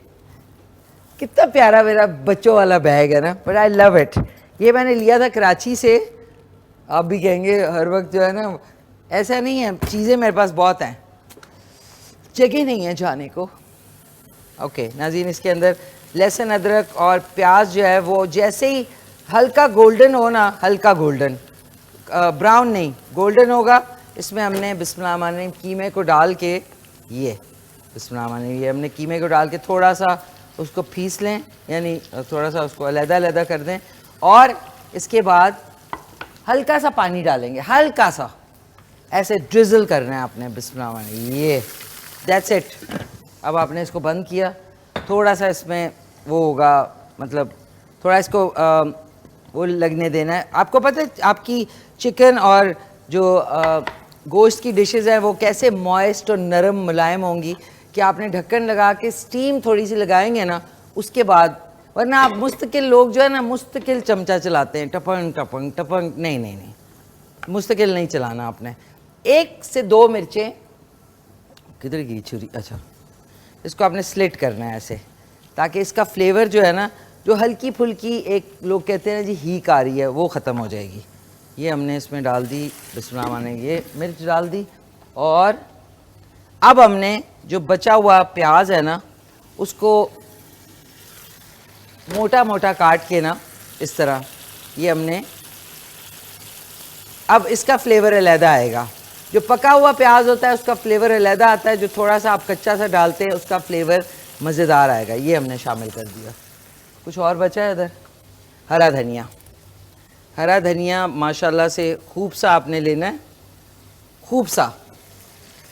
Speaker 1: कितना प्यारा मेरा बच्चों वाला बैग है ना, बट आई लव इट। ये मैंने लिया था कराची से। आप भी कहेंगे हर वक्त जो है ना ऐसा नहीं है, चीज़ें मेरे पास बहुत हैं, जगह नहीं है जाने को। ओके नाज़रीन, इसके अंदर लहसुन अदरक और प्याज जो है वो जैसे ही हल्का गोल्डन हो ना, हल्का गोल्डन, ब्राउन नहीं, गोल्डन होगा, इसमें हमने बिस्मिल्लाह कीमे को डाल के, ये बिस्मिल्लाह ये हमने कीमे को डाल के थोड़ा सा उसको पीस लें, यानी थोड़ा सा उसको अलग-अलग कर दें, और इसके बाद हल्का सा पानी डालेंगे, हल्का सा ऐसे ड्रिजल करना है आपने, बिस्मिल्लाह ये, दैट्स इट। अब आपने इसको बंद किया, थोड़ा सा इसमें वो होगा, मतलब थोड़ा इसको वो लगने देना है। आपको पता है आपकी चिकन और जो गोश्त की डिशेस हैं वो कैसे मॉइस्ट और नरम मुलायम होंगी कि आपने ढक्कन लगा के स्टीम थोड़ी सी लगाएंगे ना, उसके बाद, वरना आप मुस्तकिल लोग जो है ना मुस्तकिल चमचा चलाते हैं, टपंग टपंग टपंग, नहीं नहीं नहीं, मुस्तकिल नहीं चलाना आपने। 1 से 2 मिर्चें, किधर गई छुरी, अच्छा, इसको आपने स्लिट करना है ऐसे, ताकि इसका फ्लेवर जो है ना, जो हल्की फुल्की एक लोग कहते हैं जी हीक आ रही है, वो ख़त्म हो जाएगी। ये हमने इसमें डाल दी, बिस्मिल्लाह ने ये मिर्च डाल दी, और अब हमने जो बचा हुआ प्याज है ना, उसको मोटा मोटा काट के ना, इस तरह, ये हमने, अब इसका फ्लेवर अलहदा आएगा। जो पका हुआ प्याज होता है उसका फ्लेवर अलहदा आता है, जो थोड़ा सा आप कच्चा सा डालते हैं उसका फ्लेवर मज़ेदार आएगा। ये हमने शामिल कर दिया। कुछ और बचा है इधर, हरा धनिया। हरा धनिया माशाल्लाह से खूब सा आपने लेना है, खूब सा,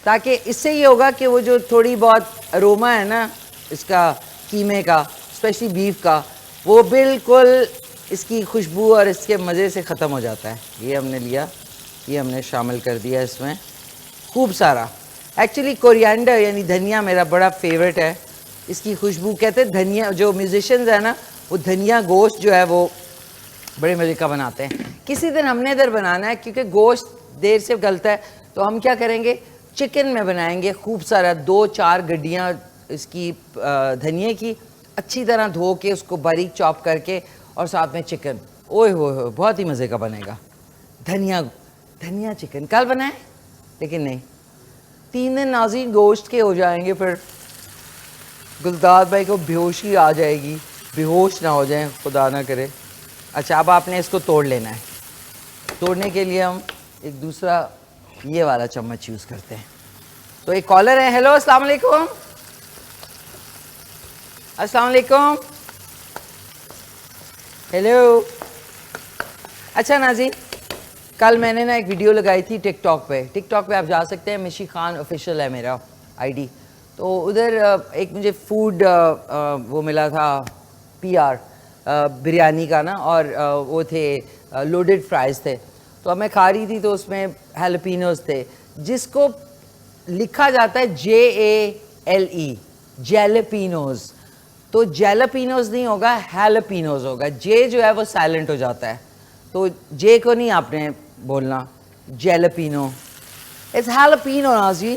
Speaker 1: ताकि इससे ये होगा कि वो जो थोड़ी बहुत अरोमा है ना इसका कीमे का, स्पेशली बीफ का, वो बिल्कुल इसकी खुशबू और इसके मज़े से ख़त्म हो जाता है। ये हमने लिया, ये हमने शामिल कर दिया इसमें खूब सारा। एक्चुअली कोरिएंडर यानी धनिया मेरा बड़ा फेवरेट है, इसकी खुशबू, कहते हैं धनिया, जो म्यूजिशियंस है ना वो धनिया गोश्त जो है वो बड़े मज़े का बनाते हैं। किसी दिन हमने इधर बनाना है, क्योंकि गोश्त देर से गलता है, तो हम क्या करेंगे, चिकन में बनाएंगे खूब सारा, 2-4 गड्डियाँ इसकी धनिया की, अच्छी तरह धो के उसको बारीक चॉप करके, और साथ में चिकन, ओए हो बहुत ही मज़े का बनेगा। धनिया चिकन कल बनाए, लेकिन नहीं, 3 दिन नाज़रीन गोश्त के हो जाएंगे, फिर गुलदार भाई को बेहोशी आ जाएगी, बेहोश ना हो जाए खुदा ना करे। अच्छा, अब आपने इसको तोड़ लेना है। तोड़ने के लिए हम एक दूसरा ये वाला चम्मच यूज़ करते हैं। तो एक कॉलर है, हेलो अस्सलाम वालेकुम। अस्सलाम वालेकुम, हेलो। अच्छा नाज़रीन, कल मैंने ना एक वीडियो लगाई थी टिकटॉक पे आप जा सकते हैं, मिशी खान ऑफिशियल है मेरा आईडी। तो उधर एक मुझे फूड वो मिला था, PR बिरयानी का ना, और वो थे लोडेड फ्राइज़ थे। तो अब मैं खा रही थी, तो उसमें हैलपिनोज थे, जिसको लिखा जाता है JALE, जैलपिनोज। तो जैलपिनोज नहीं होगा, हैलपिनोज होगा। जे जो है वो साइलेंट हो जाता है, तो जे को नहीं आपने बोलना, जैलपिनो, इट्स हैलपिनो नाज़रीन।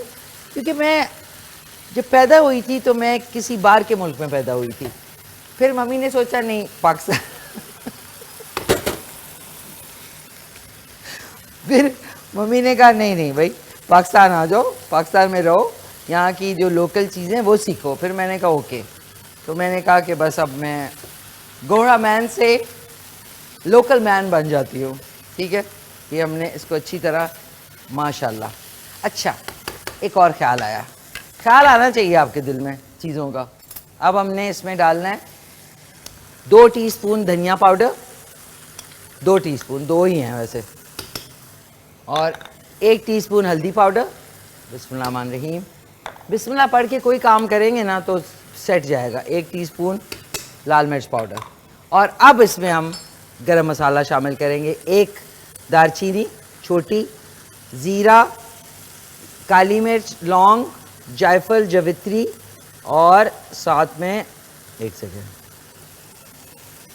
Speaker 1: क्योंकि मैं जब पैदा हुई थी तो मैं किसी बाहर के मुल्क में पैदा हुई थी, फिर मम्मी ने सोचा नहीं पाकिस्तान फिर मम्मी ने कहा नहीं भाई पाकिस्तान आ जाओ, पाकिस्तान में रहो, यहाँ की जो लोकल चीज़ें वो सीखो। फिर मैंने कहा ओके। तो मैंने कहा कि बस अब मैं गोरा मैन से लोकल मैन बन जाती हूँ, ठीक है। ये हमने इसको अच्छी तरह, माशाल्लाह। अच्छा, एक और ख्याल आना चाहिए आपके दिल में चीज़ों का। अब हमने इसमें डालना है 2 टीस्पून धनिया पाउडर, 2 टीस्पून, 2 ही हैं वैसे, और 1 टीस्पून हल्दी पाउडर। बिस्मिल्लाहिर्रहमानिर्रहीम, बिस्मिल्लाह पढ़ के कोई काम करेंगे ना तो सेट जाएगा। 1 टीस्पून लाल मिर्च पाउडर, और अब इसमें हम गरम मसाला शामिल करेंगे। 1 दालचीनी छोटी, ज़ीरा, काली मिर्च, लौंग, जायफल, जवित्री, और साथ में 1 सेकेंड,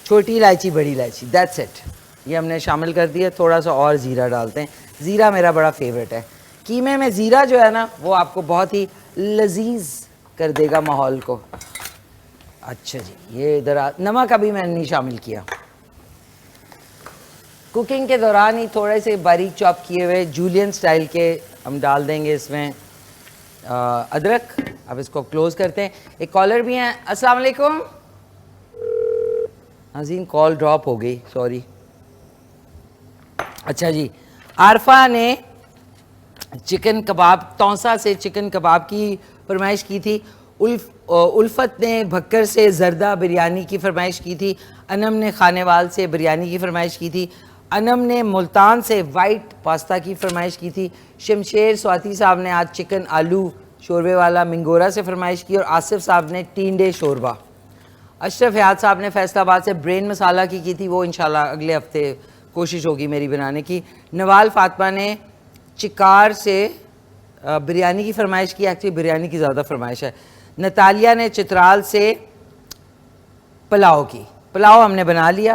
Speaker 1: छोटी इलायची, बड़ी इलायची, दैट्स इट। ये हमने शामिल कर दिया। थोड़ा सा और ज़ीरा डालते हैं, ज़ीरा मेरा बड़ा फेवरेट है। कीमे में ज़ीरा जो है ना वो आपको बहुत ही लजीज कर देगा माहौल को। अच्छा जी, ये इधर नमक अभी मैंने नहीं शामिल किया। कुकिंग के दौरान ही थोड़े से बारीक चॉप किए हुए जूलियन स्टाइल के हम डाल देंगे इसमें अदरक। अब इसको क्लोज़ करते हैं। एक कॉलर भी हैं। अस्सलाम वालेकुम। नाज़रीन कॉल ड्रॉप हो गई, सॉरी। अच्छा जी, आरफा ने चिकन कबाब, तौसा से चिकन कबाब की फरमाइश की थी। उल्फत ने भक्कर से जरदा बिरयानी की फरमाइश की थी। अनम ने खानेवाल से बिरयानी की फरमाइश की थी। अनम ने मुल्तान से वाइट पास्ता की फरमाइश की थी। शमशेर स्वाति साहब ने आज चिकन आलू शोरबे वाला मिंगोरा से फरमाइश की और आसिफ साहब ने टींडे शोरबा। अशरफ हयात साहब ने फैसलाबाद से ब्रेन मसाला की थी, वो इंशाल्लाह अगले हफ्ते कोशिश होगी मेरी बनाने की। नवाल फातिमा ने चिकार से बिरयानी की फरमाइश की, एक्चुअली बिरयानी की ज़्यादा फरमाइश है। नतालिया ने चित्राल से पुलाव की, पुलाव हमने बना लिया।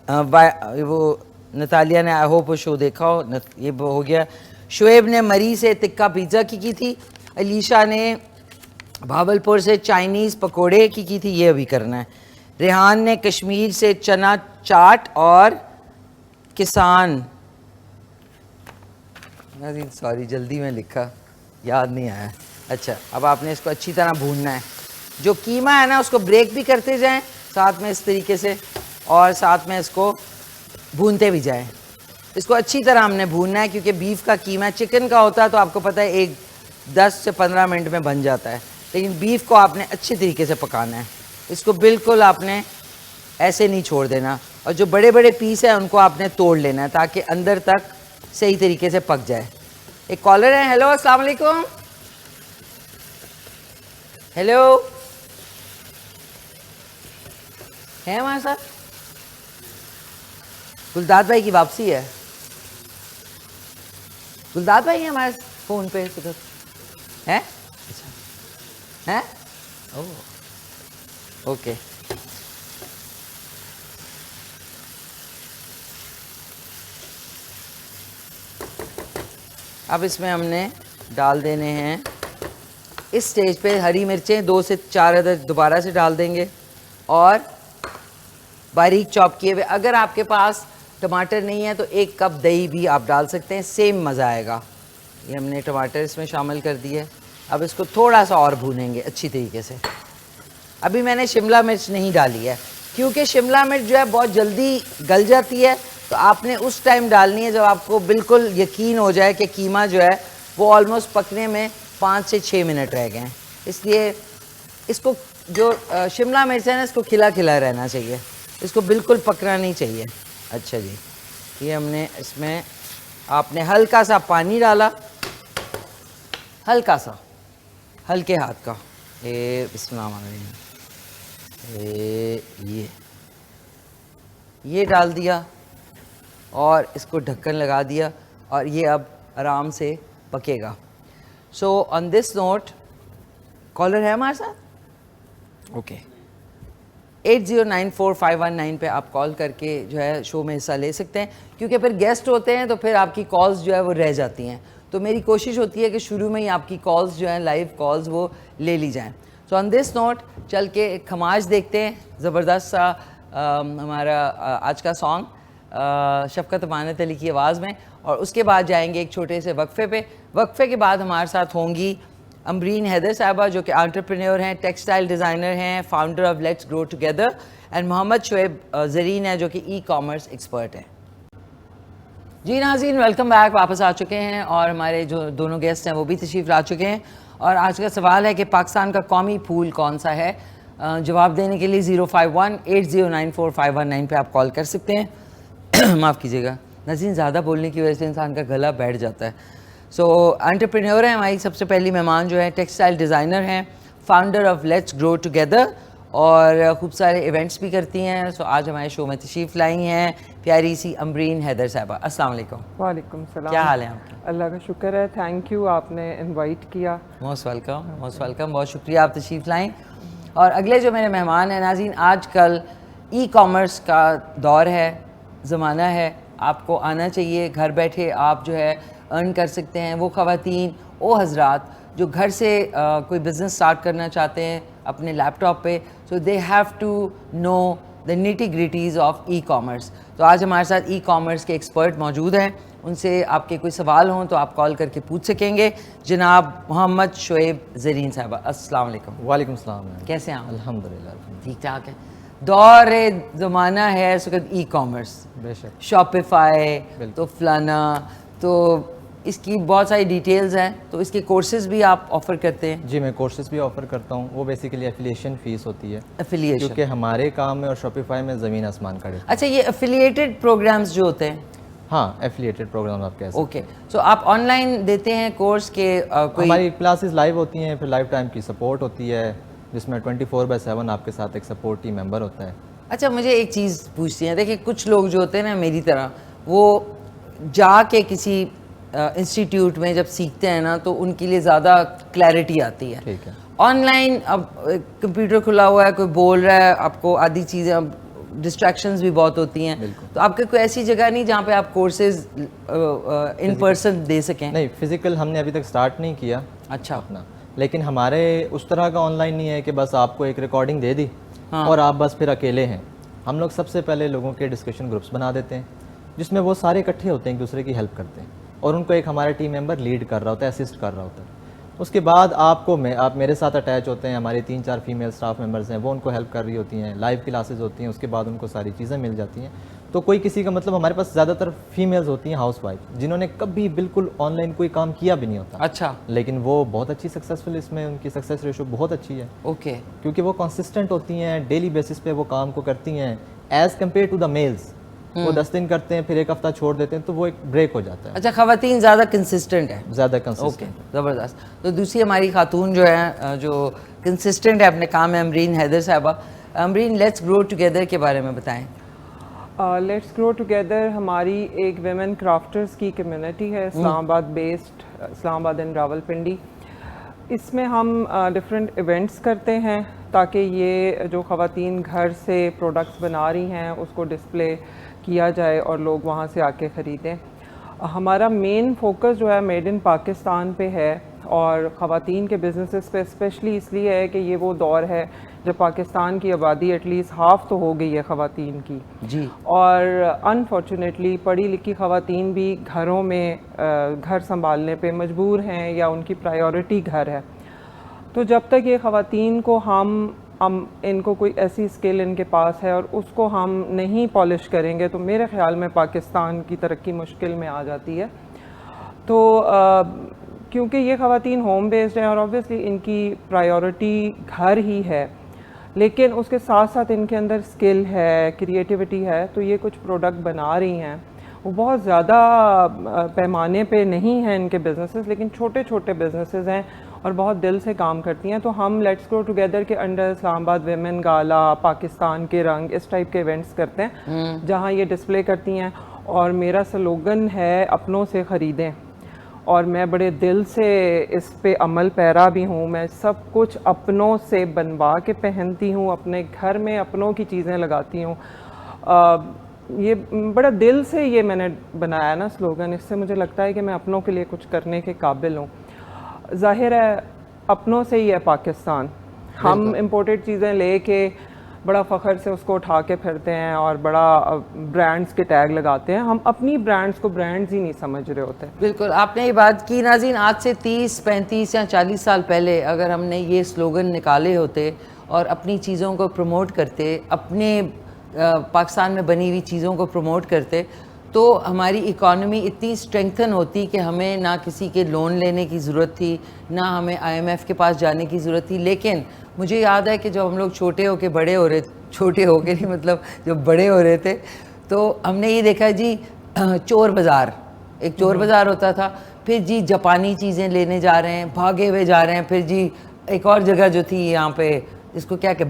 Speaker 1: वो नतालिया ने, आई होप वो शो देखा हो, ये हो गया। शुएब ने मरी से तिक्का पिज़्ज़ा की थी। अलीशा ने भावलपुर से चाइनीज़ पकोड़े की थी, ये अभी करना है। रेहान ने कश्मीर से चना चाट और किसान, सॉरी जल्दी में लिखा, याद नहीं आया। अच्छा, अब आपने इसको अच्छी तरह भूनना है। जो कीमा है ना उसको ब्रेक भी करते जाएं साथ में इस तरीके से, और साथ में इसको भूनते भी जाएं। इसको अच्छी तरह हमने भूनना है क्योंकि बीफ का कीमा, चिकन का होता है तो आपको पता है 10 से 15 मिनट में बन जाता है, लेकिन बीफ को आपने अच्छे तरीके से पकाना है। इसको बिल्कुल आपने ऐसे नहीं छोड़ देना, और जो बड़े बड़े पीस हैं उनको आपने तोड़ लेना है ताकि अंदर तक सही तरीके से पक जाए। एक कॉलर है। हेलो, अस्सलाम वालेकुम। हेलो, है हमारे साथ? गुलदाद भाई की वापसी है। गुलदाद भाई है हमारे फ़ोन पे है? अच्छा है, ओह ओके। अब इसमें हमने डाल देने हैं इस स्टेज पे हरी मिर्चें 2 से 4 अदद दोबारा से डाल देंगे, और बारीक चॉप किए हुए, अगर आपके पास टमाटर नहीं है तो 1 कप दही भी आप डाल सकते हैं, सेम मज़ा आएगा। ये हमने टमाटर इसमें शामिल कर दिए। अब इसको थोड़ा सा और भूनेंगे अच्छी तरीके से। अभी मैंने शिमला मिर्च नहीं डाली है क्योंकि शिमला मिर्च जो है बहुत जल्दी गल जाती है, तो आपने उस टाइम डालनी है जब आपको बिल्कुल यकीन हो जाए कि कीमा जो है वो ऑलमोस्ट पकने में 5 से 6 मिनट रह गए हैं। इसलिए इसको जो शिमला मिर्च है ना, इसको खिला खिला रहना चाहिए, इसको बिल्कुल पकना नहीं चाहिए। अच्छा जी, ये हमने इसमें आपने हल्का सा पानी डाला, हल्का सा, हल्के हाथ का, ये डाल दिया और इसको ढक्कन लगा दिया, और ये अब आराम से पकेगा। So on this note, caller है हमारे साथ? ओके, 80945119 पे आप कॉल करके जो है शो में हिस्सा ले सकते हैं, क्योंकि फिर गेस्ट होते हैं तो फिर आपकी कॉल्स जो है वो रह जाती हैं। तो मेरी कोशिश होती है कि शुरू में ही आपकी कॉल्स जो हैं, लाइव कॉल्स, वो ले ली जाएं। सो ऑन दिस नोट चल के एक खमाज देखते हैं, ज़बरदस्त सा हमारा आज का सॉन्ग शफ़क़त अमानत अली की आवाज़ में, और उसके बाद जाएंगे एक छोटे से वक्फ़े पे। वक्फ़े के बाद हमारे साथ होंगी अमरीन हैदर साहबा, जो कि एंटरप्रेन्योर हैं, टेक्सटाइल डिज़ाइनर हैं, founder of let's grow together, and Mohammad Shoaib Zareen है जो कि ई-कॉमर्स एक्सपर्ट हैं। जी नाज़रीन, वेलकम बैक, वापस आ चुके हैं, और हमारे जो दोनों गेस्ट हैं वो भी तशरीफ़ ला चुके हैं। और आज का सवाल है कि पाकिस्तान का कौमी फूल कौन सा है? जवाब देने के लिए 05180945119 पे आप कॉल कर सकते हैं। माफ़ कीजिएगा नाज़रीन, ज़्यादा बोलने की वजह से इंसान का गला बैठ जाता है। सो एंटरप्रेन्योर है हमारी सबसे पहली मेहमान जो है, टेक्सटाइल डिज़ाइनर हैं, founder of let's grow together, और खूब सारे इवेंट्स भी करती हैं। सो आज हमारे शो में तशरीफ़ लाई हैं प्यारी सी अमरीन हैदर साहबा। अस्सलाम वालेकुम।
Speaker 5: वालेकुम सलाम।
Speaker 1: क्या हाल है आपका?
Speaker 5: अल्लाह का शुक्र है, थैंक यू, आपने इनवाइट किया।
Speaker 1: मोस्ट वेलकम, मोस्ट वेलकम, बहुत शुक्रिया आप तशरीफ़ लाएँ। और अगले जो मेरे मेहमान हैं नाज़रीन, आजकल ई कॉमर्स का दौर है, ज़माना है, आपको आना चाहिए, घर बैठे आप जो है अर्न कर सकते हैं। वो ख़वातीन, वो हज़रात जो घर से कोई बिज़नेस स्टार्ट करना चाहते हैं अपने लैपटॉप पे, so they have to know the nitty gritties of e commerce. तो आज हमारे साथ ई कॉमर्स के एक्सपर्ट मौजूद हैं, उनसे आपके कोई सवाल हों तो आप कॉल करके पूछ सकेंगे। जनाब मोहम्मद शोएब ज़रीन साहबा, अस्सलाम वालेकुम।
Speaker 6: वालेकुम सलाम।
Speaker 1: कैसे हैं आप?
Speaker 6: अल्हम्दुलिल्लाह।
Speaker 1: ठीक ठाक है। दौर ज़माना है इस वक्त ई कॉमर्स,
Speaker 6: बेशक।
Speaker 1: शॉपिफाई तो फलाना, तो इसकी बहुत सारी डिटेल्स हैं, तो इसके कोर्सेज भी आप ऑफ़र करते हैं?
Speaker 6: जी, मैं कोर्सेज भी ऑफ़र करता हूँ। वो बेसिकली एफिलिएशन फ़ीस होती है,
Speaker 1: एफिलिएशन,
Speaker 6: क्योंकि हमारे काम में और शॉपिफाई में ज़मीन आसमान का डिफरेंस।
Speaker 1: अच्छा, ये एफिलिएटेड प्रोग्राम्स जो होते हैं,
Speaker 6: हाँ, एफिलिएटेड प्रोग्राम आप कह सकते हैं।
Speaker 1: ओके, सो आप ऑनलाइन देते हैं कोर्स के कोई?
Speaker 6: हमारी क्लासेस लाइव होती हैं, फिर लाइफ टाइम की सपोर्ट होती है, जिसमें 24/7 आपके साथ एक सपोर्ट टीम मेंबर होता है।
Speaker 1: अच्छा, मुझे एक चीज़ पूछती हैं, देखिए कुछ लोग जो होते हैं ना मेरी तरह, वो जाके किसी इंस्टीट्यूट में जब सीखते हैं ना तो उनके लिए ज़्यादा क्लैरिटी आती है।
Speaker 6: ठीक है।
Speaker 1: ऑनलाइन अब कंप्यूटर खुला हुआ है, कोई बोल रहा है, आपको आधी चीज़ें, अब डिस्ट्रैक्शंस भी बहुत होती हैं, तो आपके कोई ऐसी जगह नहीं जहाँ पे आप कोर्सेज इन पर्सन दे सकें?
Speaker 6: नहीं, फ़िज़िकल हमने अभी तक स्टार्ट नहीं किया
Speaker 1: अच्छा,
Speaker 6: अपना, लेकिन हमारे उस तरह का ऑनलाइन नहीं है कि बस आपको एक रिकॉर्डिंग दे दी और आप बस फिर अकेले हैं। हम लोग सबसे पहले लोगों के डिस्कशन ग्रुप्स बना देते हैं, जिसमें वो सारे इकट्ठे होते हैं, एक दूसरे की हेल्प करते हैं, और उनको एक हमारा टीम मेंबर लीड कर रहा होता है, असिस्ट कर रहा होता है। उसके बाद आप मेरे साथ अटैच होते हैं, हमारी 3-4 फीमेल स्टाफ मेंबर्स हैं, वो उनको हेल्प कर रही होती हैं, लाइव क्लासेस होती हैं, उसके बाद उनको सारी चीज़ें मिल जाती हैं। तो कोई किसी का मतलब, हमारे पास ज़्यादातर फीमेल्स होती हैं हाउसवाइफ, जिन्होंने कभी बिल्कुल ऑनलाइन कोई काम किया भी नहीं होता।
Speaker 1: अच्छा,
Speaker 6: लेकिन वो बहुत अच्छी सक्सेसफुल, इसमें उनकी सक्सेस रेशो बहुत अच्छी है,
Speaker 1: ओके,
Speaker 6: क्योंकि वो कंसिस्टेंट होती हैं, डेली बेसिस पे वो काम को करती हैं, as compared to the males. वो 10 दिन करते हैं, फिर एक हफ्ता छोड़ देते हैं, तो वो एक ब्रेक हो जाता है।
Speaker 1: अच्छा, ख़वातीन ज़्यादा कंसिस्टेंट है?
Speaker 6: ज़्यादा
Speaker 1: ओके,
Speaker 6: कंसिस्टेंट।
Speaker 1: ज़बरदस्त। तो दूसरी हमारी खातून जो है, जो कंसिस्टेंट है अपने काम में, अमरीन हैदर साहबा। अमरीन, लेट्स ग्रो टुगेदर के बारे में बताएं।
Speaker 5: लेट्स ग्रो टुगेदर हमारी एक वेमेन क्राफ्टर्स की कम्युनिटी है, इस्लामाबाद बेस्ड, इस्लामाबाद एंड रावलपिंडी। इसमें हम डिफरेंट इवेंट्स करते हैं ताकि ये जो ख़वातीन घर से प्रोडक्ट्स बना रही हैं उसको डिस्प्ले किया जाए और लोग वहाँ से आके ख़रीदें। हमारा मेन फोकस जो है मेड इन पाकिस्तान पे है, और ख़वातीन के बिज़नेसेस पे स्पेशली इसलिए है कि ये वो दौर है जब पाकिस्तान की आबादी एटलीस्ट हाफ़ तो हो गई है ख़वातीन की
Speaker 1: जी,
Speaker 5: और अनफॉर्चुनेटली पढ़ी लिखी ख़वातीन भी घरों में घर संभालने पे मजबूर हैं या उनकी प्रायोरिटी घर है। तो जब तक ये ख़वातीन को हम इनको कोई ऐसी स्किल इनके पास है और उसको हम नहीं पॉलिश करेंगे तो मेरे ख़्याल में पाकिस्तान की तरक्की मुश्किल में आ जाती है। तो क्योंकि ये ख़वातीन होम बेस्ड हैं और ऑब्वियसली इनकी प्रायोरिटी घर ही है, लेकिन उसके साथ साथ इनके अंदर स्किल है, क्रिएटिविटी है, तो ये कुछ प्रोडक्ट बना रही हैं। वो बहुत ज़्यादा पैमाने पे नहीं हैं इनके बिजनेसेस, लेकिन छोटे छोटे बिजनेसेस हैं और बहुत दिल से काम करती हैं। तो हम लेट्स ग्रो टुगेदर के अंडर इस्लामाबाद वेमेन गाला, पाकिस्तान के रंग, इस टाइप के इवेंट्स करते हैं जहाँ ये डिस्प्ले करती हैं। और मेरा स्लोगन है अपनों से ख़रीदें, और मैं बड़े दिल से इस पे अमल पैरा भी हूँ। मैं सब कुछ अपनों से बनवा के पहनती हूँ, अपने घर में अपनों की चीज़ें लगाती हूँ। ये बड़ा दिल से ये मैंने बनाया ना स्लोगन, इससे मुझे लगता है कि मैं अपनों के लिए कुछ करने के काबिल हूँ। ज़ाहिर है अपनों से ही है पाकिस्तान, हम इम्पोर्टेड चीज़ें लेके बड़ा फ़ख्र से उसको उठा के फिरते हैं और बड़ा ब्रांड्स के टैग लगाते हैं। हम अपनी ब्रांड्स को ब्रांड्स ही नहीं समझ रहे होते।
Speaker 1: बिल्कुल, आपने ये बात की नाज़रीन। आज से 30, 35 या 40 साल पहले अगर हमने ये स्लोगन निकाले होते और अपनी चीज़ों को प्रमोट करते, अपने पाकिस्तान में बनी हुई चीज़ों को प्रमोट करते, तो हमारी इकॉनमी इतनी स्ट्रेंथन होती कि हमें ना किसी के लोन लेने की ज़रूरत थी, ना हमें IMF के पास जाने की ज़रूरत थी। लेकिन मुझे याद है कि जब हम लोग छोटे होके बड़े हो रहे, छोटे होके नहीं मतलब जब बड़े हो रहे थे, तो हमने ये देखा जी चोर बाज़ार, एक चोर बाज़ार होता था, फिर जी जापानी चीज़ें लेने जा रहे हैं, भागे हुए जा रहे हैं, फिर जी एक और जगह जो थी यहाँ पे, इसको क्या कहते,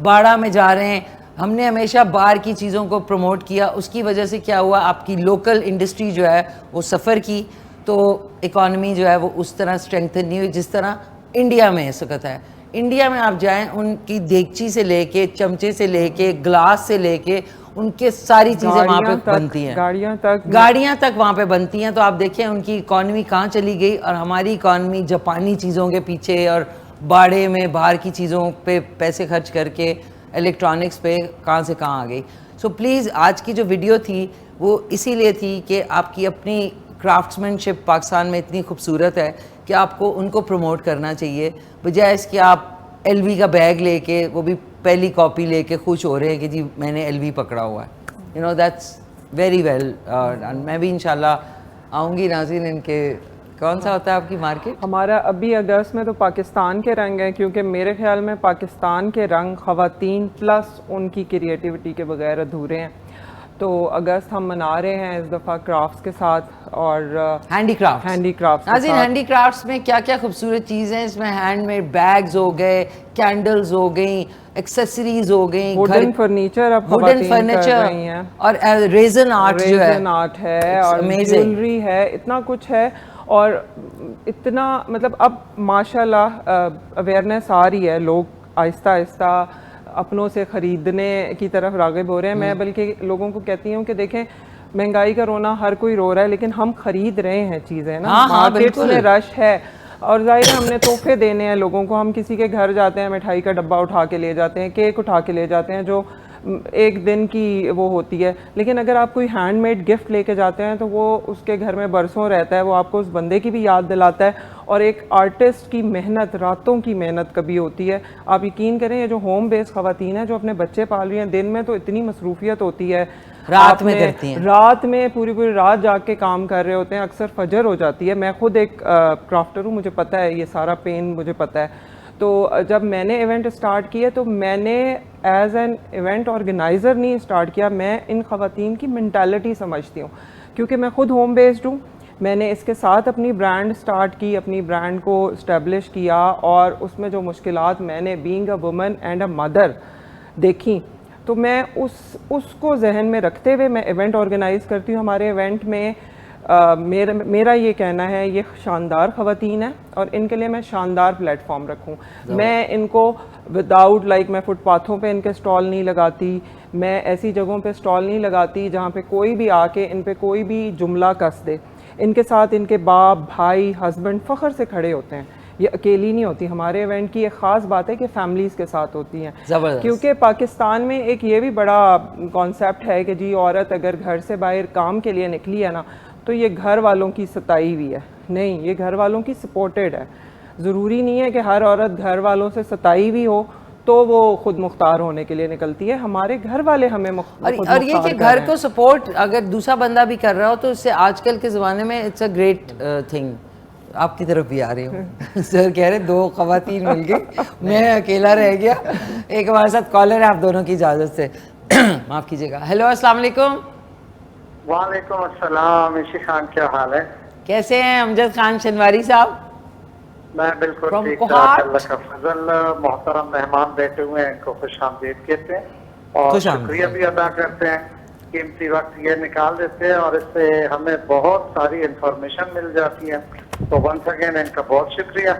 Speaker 1: बाड़ा में जा रहे हैं। हमने हमेशा बाहर की चीज़ों को प्रमोट किया, उसकी वजह से क्या हुआ, आपकी लोकल इंडस्ट्री जो है वो सफ़र की, तो इकॉनमी जो है वो उस तरह स्ट्रेंथन नहीं हुई जिस तरह इंडिया में इस वक्त है। इंडिया में आप जाएं, उनकी देगची से लेके, चमचे से लेके, ग्लास से लेके, उनके सारी चीज़ें वहाँ पे बनती हैं, गाड़ियाँ तक वहाँ पे बनती हैं। तो आप देखें उनकी इकॉनमी कहाँ चली गई, और हमारी इकॉनमी जापानी चीज़ों के पीछे और बाड़े में बाहर की चीज़ों पे पैसे खर्च करके इलेक्ट्रॉनिक्स पे कहाँ से कहाँ आ गई। सो प्लीज़ आज की जो वीडियो थी वो इसीलिए थी कि आपकी अपनी क्राफ्ट्समैनशिप पाकिस्तान में इतनी खूबसूरत है कि आपको उनको प्रमोट करना चाहिए, बजाय इसके आप LV का बैग लेके, वो भी पहली कॉपी लेके खुश हो रहे हैं कि जी मैंने LV पकड़ा हुआ है। You know that's very well. मैं भी इंशाल्लाह आऊँगी नाज़रीन। इनके कौन सा होता है आपकी मार्केट?
Speaker 5: हमारा अभी अगस्त में तो पाकिस्तान के रंग हैं, क्योंकि मेरे ख्याल में पाकिस्तान के रंग ख़वातीन प्लस उनकी क्रिएटिविटी के बगैर अधूरे हैं। तो अगस्त हम मना रहे हैं इस दफ़ा क्राफ्ट्स के साथ और हैंडीक्राफ्ट्स।
Speaker 1: नाज़रीन हैंडीक्राफ्ट्स में क्या क्या खूबसूरत चीज़ें हैं। इसमें हैंडमेड बैग्स हो गए, कैंडल्स हो गई, एक्सेसरीज हो गई,
Speaker 5: वुडन फर्नीचर, अब
Speaker 1: वुडन फर्नीचर और रेजन आर्ट जो है,
Speaker 5: आर्ट है और ज्वेलरी है, इतना कुछ है। और इतना मतलब अब माशाल्लाह अवेयरनेस आ रही है, लोग आहिस्ता आहिस्ता अपनों से ख़रीदने की तरफ राग़िब हो रहे हैं। मैं बल्कि लोगों को कहती हूँ कि देखें, महंगाई का रोना हर कोई रो रहा है, लेकिन हम ख़रीद रहे हैं चीज़ें ना। मार्केट्स में रश है और जाहिर है हमने तोहफे देने हैं लोगों को। हम किसी के घर जाते हैं, मिठाई का डब्बा उठा के ले जाते हैं, केक उठा के ले जाते हैं, जो एक दिन की वो होती है। लेकिन अगर आप कोई हैंडमेड गिफ्ट लेके जाते हैं तो वो उसके घर में बरसों रहता है, वो आपको उस बंदे की भी याद दिलाता है। और एक आर्टिस्ट की मेहनत, रातों की मेहनत कभी होती है। आप यकीन करें, ये जो होम बेस्ड ख़वातीन हैं जो अपने बच्चे पाल रही हैं, दिन में तो इतनी मसरूफियत होती है,
Speaker 1: रात में करती हैं,
Speaker 5: रात में पूरी पूरी रात जाग के काम कर रहे होते हैं, अक्सर फजर हो जाती है। मैं खुद एक क्राफ्टर हूँ, मुझे पता है ये सारा पेन मुझे पता है। तो जब मैंने इवेंट स्टार्ट किया तो मैंने एज एन इवेंट ऑर्गेनाइज़र नहीं स्टार्ट किया, मैं इन ख़वातीन की मेंटालिटी समझती हूँ, क्योंकि मैं खुद होम बेस्ड हूँ। मैंने इसके साथ अपनी ब्रांड स्टार्ट की, अपनी ब्रांड को इस्टेब्लिश किया और उसमें जो मुश्किलात मैंने being a woman and a mother देखी, तो मैं उसको जहन में रखते हुए मैं इवेंट ऑर्गेनाइज़ करती हूँ। हमारे इवेंट में मेरा ये कहना है, ये शानदार ख़वातीन है और इनके लिए मैं शानदार प्लेटफॉर्म रखूँ। मैं इनको विदाउट मैं फुटपाथों पे इनके स्टॉल नहीं लगाती, मैं ऐसी जगहों पे स्टॉल नहीं लगाती जहाँ पे कोई भी आके इन पे कोई भी जुमला कस दे। इनके साथ इनके बाप, भाई, हस्बैंड फ़ख्र से खड़े होते हैं, ये अकेली नहीं होती। हमारे इवेंट की एक ख़ास बात है कि फैमिलीज़ के साथ होती हैं, क्योंकि पाकिस्तान में एक ये भी बड़ा कॉन्सेप्ट है कि जी औरत अगर घर से बाहर काम के लिए निकली है ना, तो ये घर वालों की सताई हुई है। नहीं, ये घर वालों की सपोर्टेड है। ज़रूरी नहीं है कि हर औरत घर वालों से सताई हुई हो तो वो खुद मुख्तार होने के लिए निकलती है। हमारे घर वाले हमें
Speaker 1: और ये कि घर को सपोर्ट अगर दूसरा बंदा भी कर रहा हो तो इससे आजकल के ज़माने में इट्स अ ग्रेट थिंग। आपकी तरफ भी आ रही हूँ सर कह रहे 2 ख़वातीन मिल गई, मैं अकेला रह गया। एक हमारे साथ कॉलर है, आप दोनों की इजाज़त से माफ़ कीजिएगा। हेलो, अस्सलाम वालेकुम।
Speaker 2: वालेकुम अस्सलाम। इशी खान, क्या हाल है?
Speaker 1: कैसे हैं अमजद खान शनवारी साहब?
Speaker 2: मैं बिल्कुल ठीक ठाक, अल्लाह का फजल। मोहतरम मेहमान बैठे हुए हैं, इनको खुश आमदीद कहते हैं और शुक्रिया भी अदा करते हैं, कीमती वक्त ये निकाल देते हैं और इससे हमें बहुत सारी इंफॉर्मेशन मिल जाती है। तो वंस अगेन इनका बहुत शुक्रिया।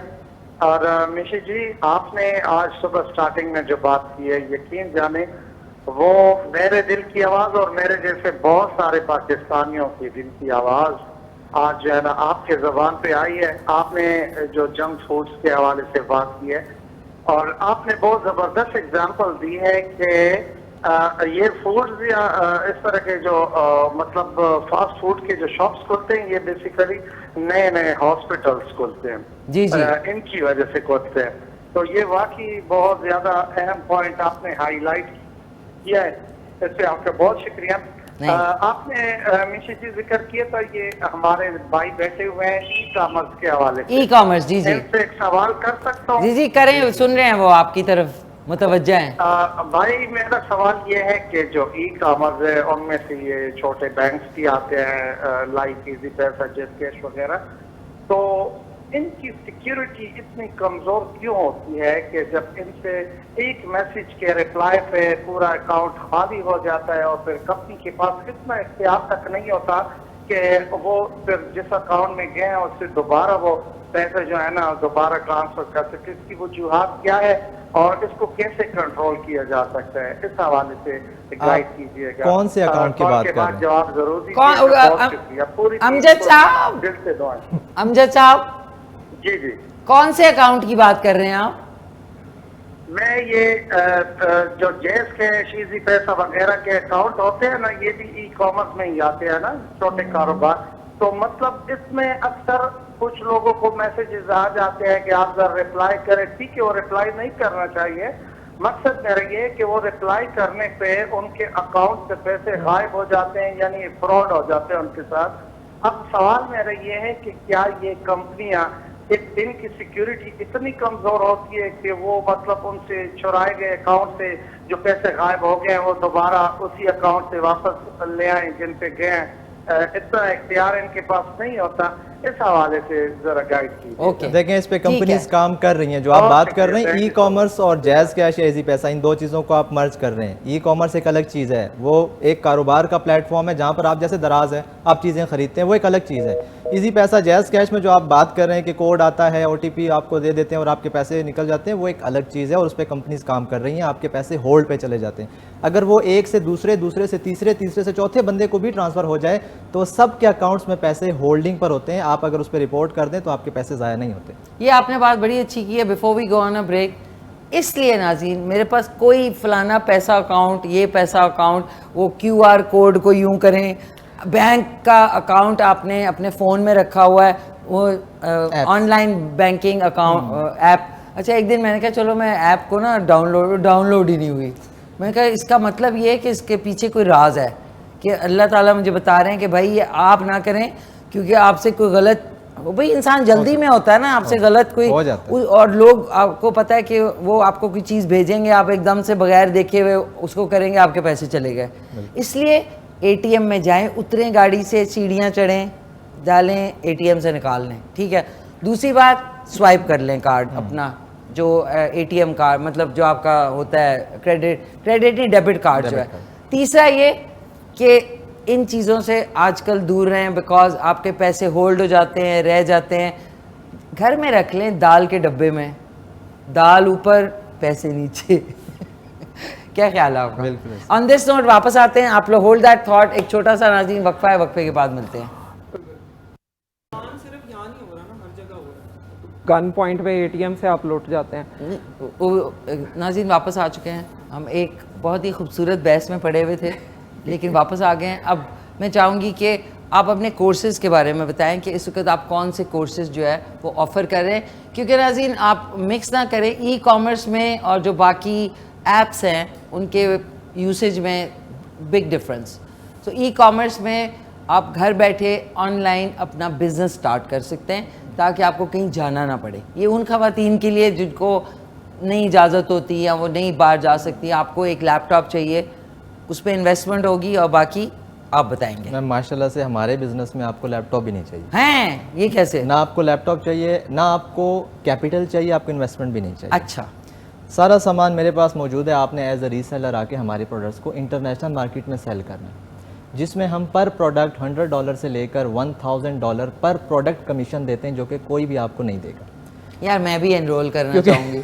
Speaker 2: और मिशी जी, आपने आज सुबह स्टार्टिंग में जो बात की है, यकीन जाने वो मेरे दिल की आवाज और मेरे जैसे बहुत सारे पाकिस्तानियों की दिल की आवाज आज जो है ना आपके जबान पे आई है। आपने जो जंक फूड्स के हवाले से बात की है और आपने बहुत जबरदस्त एग्जांपल दी है कि ये फूड्स या इस तरह के जो मतलब फास्ट फूड के जो शॉप्स खुलते हैं, ये बेसिकली नए नए हॉस्पिटल्स खुलते हैं
Speaker 1: जी जी,
Speaker 2: इनकी वजह से खुलते हैं। तो ये वाकई बहुत ज्यादा अहम पॉइंट आपने हाईलाइट किया है, इससे आपका बहुत शुक्रिया। आपने मिशी जी जिक्र किया था, ये हमारे भाई बैठे हुए हैं ई कॉमर्स के हवाले से।
Speaker 1: ई कॉमर्स, जी जी,
Speaker 2: इनसे एक सवाल कर सकता हूँ?
Speaker 1: जी जी करें, सुन रहे हैं, वो आपकी तरफ मुतवज्जा है।
Speaker 2: भाई मेरा सवाल ये है कि जो ई कॉमर्स है उनमें से ये छोटे बैंक्स भी आते हैं लाइक इजी पैसा, जेट कैश वगैरह, तो इनकी सिक्योरिटी इतनी कमजोर क्यों होती है कि जब इनसे एक मैसेज के रिप्लाई पे पूरा अकाउंट खाली हो जाता है और फिर कंपनी के पास इतना इख्तियार तक नहीं होता कि वो फिर जिस अकाउंट में गए हैं उससे दोबारा वो पैसे जो है ना दोबारा ट्रांसफर कर सके। इसकी वजूहात क्या है और इसको कैसे कंट्रोल किया जा सकता है, इस हवाले से गाइड कीजिएगा।
Speaker 6: कौन से अकाउंट की बात कर रहे हैं?
Speaker 2: जवाब जरूर दीजिए।
Speaker 1: अमजद साहब,
Speaker 2: दिल से दुआएं।
Speaker 1: अमजद साहब,
Speaker 2: जी जी,
Speaker 1: कौन से अकाउंट की बात कर रहे हैं आप?
Speaker 2: मैं ये जो जैस कैश, इजी पैसा वगैरह के अकाउंट होते हैं ना, ये भी ई कॉमर्स में ही आते हैं ना, छोटे कारोबार। तो मतलब इसमें अक्सर कुछ लोगों को मैसेजेस आ जाते हैं कि आप जरा रिप्लाई करें। ठीक है, वो रिप्लाई नहीं करना चाहिए। मकसद मेरा ये है कि वो रिप्लाई करने पे उनके अकाउंट से पैसे गायब हो जाते हैं, यानी फ्रॉड हो जाते हैं उनके साथ। अब सवाल मेरा ये है कि क्या ये कंपनियां, एक दिन की सिक्योरिटी इतनी कमजोर होती है कि वो मतलब उनसे चुराए गए अकाउंट से जो पैसे गायब हो गए हैं वो दोबारा उसी अकाउंट से वापस ले आए जिन पे गए हैं? इतना इख्तियार इनके पास नहीं होता। इस हवाले से जरा गाइड कीजिए।
Speaker 6: देखें, इस पे कंपनीज काम कर रही हैं। जो आप बात कर रहे हैं ई कॉमर्स और जैज़ कैश या इजी पैसा, इन दो चीज़ों को आप मर्ज कर रहे हैं। ई कॉमर्स एक अलग चीज़ है, वो एक कारोबार का प्लेटफॉर्म है जहाँ पर आप जैसे दराज है आप चीज़ें खरीदते हैं, वो एक अलग चीज़ है। इजी पैसा जैज़ कैश में जो आप बात कर रहे हैं कि कोड आता है, OTP आपको दे देते हैं और आपके पैसे निकल जाते हैं, वो एक अलग चीज़ है और उस पर कंपनीज काम कर रही हैं। आपके पैसे होल्ड पे चले जाते हैं। अगर वो एक से दूसरे, दूसरे से तीसरे, तीसरे से चौथे बंदे को भी ट्रांसफ़र हो जाए तो सब के अकाउंट्स में पैसे होल्डिंग पर होते हैं। आप अगर उस पर रिपोर्ट कर दें तो आपके पैसे ज़ाया नहीं होते।
Speaker 1: ये आपने बात बड़ी अच्छी की है। Before we go on a break, इसलिए नाज़रीन, मेरे पास कोई फलाना पैसा अकाउंट, ये पैसा अकाउंट, वो QR कोड को यूं करें, बैंक का अकाउंट आपने अपने फ़ोन में रखा हुआ है, वो ऑनलाइन बैंकिंग अकाउंट ऐप। अच्छा, एक दिन मैंने कहा चलो मैं ऐप को ना डाउनलोड ही नहीं हुई। मैंने कहा इसका मतलब ये है कि इसके पीछे कोई राज है कि अल्लाह ताला मुझे बता रहे हैं कि भाई ये आप ना करें, क्योंकि आपसे कोई गलत, भाई इंसान जल्दी में होता है ना, आपसे गलत कोई और लोग, आपको पता है कि वो आपको कोई चीज़ भेजेंगे, आप एकदम से बगैर देखे हुए उसको करेंगे, आपके पैसे चले गए। इसलिए ATM में जाएं, उतरें गाड़ी से, सीढ़ियाँ चढ़ें, डालें, ATM से निकाल लें। ठीक है। दूसरी बात, स्वाइप कर लें कार्ड अपना, जो ATM कार्ड, मतलब जो आपका होता है क्रेडिट डेबिट कार्ड जो है। तीसरा ये कि इन चीज़ों से आजकल दूर रहें, बिकॉज आपके पैसे होल्ड हो जाते हैं, रह जाते हैं। घर में रख लें दाल के डब्बे में, दाल ऊपर पैसे नीचे। क्या ख्याल है आपका?
Speaker 6: बिल्कुल।
Speaker 1: ऑन दिस नोट वापस आते हैं, आप लोग होल्ड दैट थॉट। एक छोटा सा नाज़रीन वक्फा है, वक्फे के बाद मिलते हैं।
Speaker 5: गन पॉइंट पे ATM से आप लौट जाते हैं।
Speaker 1: नाज़रीन वापस आ चुके हैं। हम एक बहुत ही खूबसूरत बहस में पड़े हुए थे, लेकिन वापस आ गए हैं। अब मैं चाहूँगी कि आप अपने कोर्सेज़ के बारे में बताएं कि इस वक्त आप कौन से कोर्सेज़ जो है वो ऑफ़र कर रहे हैं, क्योंकि नाज़रीन आप मिक्स ना करें ई कॉमर्स में और जो बाकी ऐप्स हैं उनके यूसेज में बिग डिफरेंस। तो ई कॉमर्स में आप घर बैठे ऑनलाइन अपना बिज़नेस स्टार्ट कर सकते हैं ताकि आपको कहीं जाना ना पड़े। ये उन ख़वातीन के लिए जिनको नहीं इजाज़त होती या वो नहीं बाहर जा सकती, आपको एक लैपटॉप चाहिए, उस पर इन्वेस्टमेंट होगी और बाकी आप बताएंगे।
Speaker 6: मैम माशाल्लाह से हमारे बिजनेस में आपको लैपटॉप भी नहीं चाहिए।
Speaker 1: हैं, ये कैसे?
Speaker 6: ना आपको लैपटॉप चाहिए, ना आपको कैपिटल चाहिए, आपको इन्वेस्टमेंट भी नहीं चाहिए।
Speaker 1: अच्छा,
Speaker 6: सारा सामान मेरे पास मौजूद है। आपने एज अ रीसेलर आके हमारे प्रोडक्ट्स को इंटरनेशनल मार्केट में सेल करना है, जिसमें हम पर प्रोडक्ट $100 से लेकर $1000 पर प्रोडक्ट कमीशन देते हैं, जो कि कोई भी आपको नहीं देगा।
Speaker 1: यार मैं भी एनरोल करना चाहूँगी।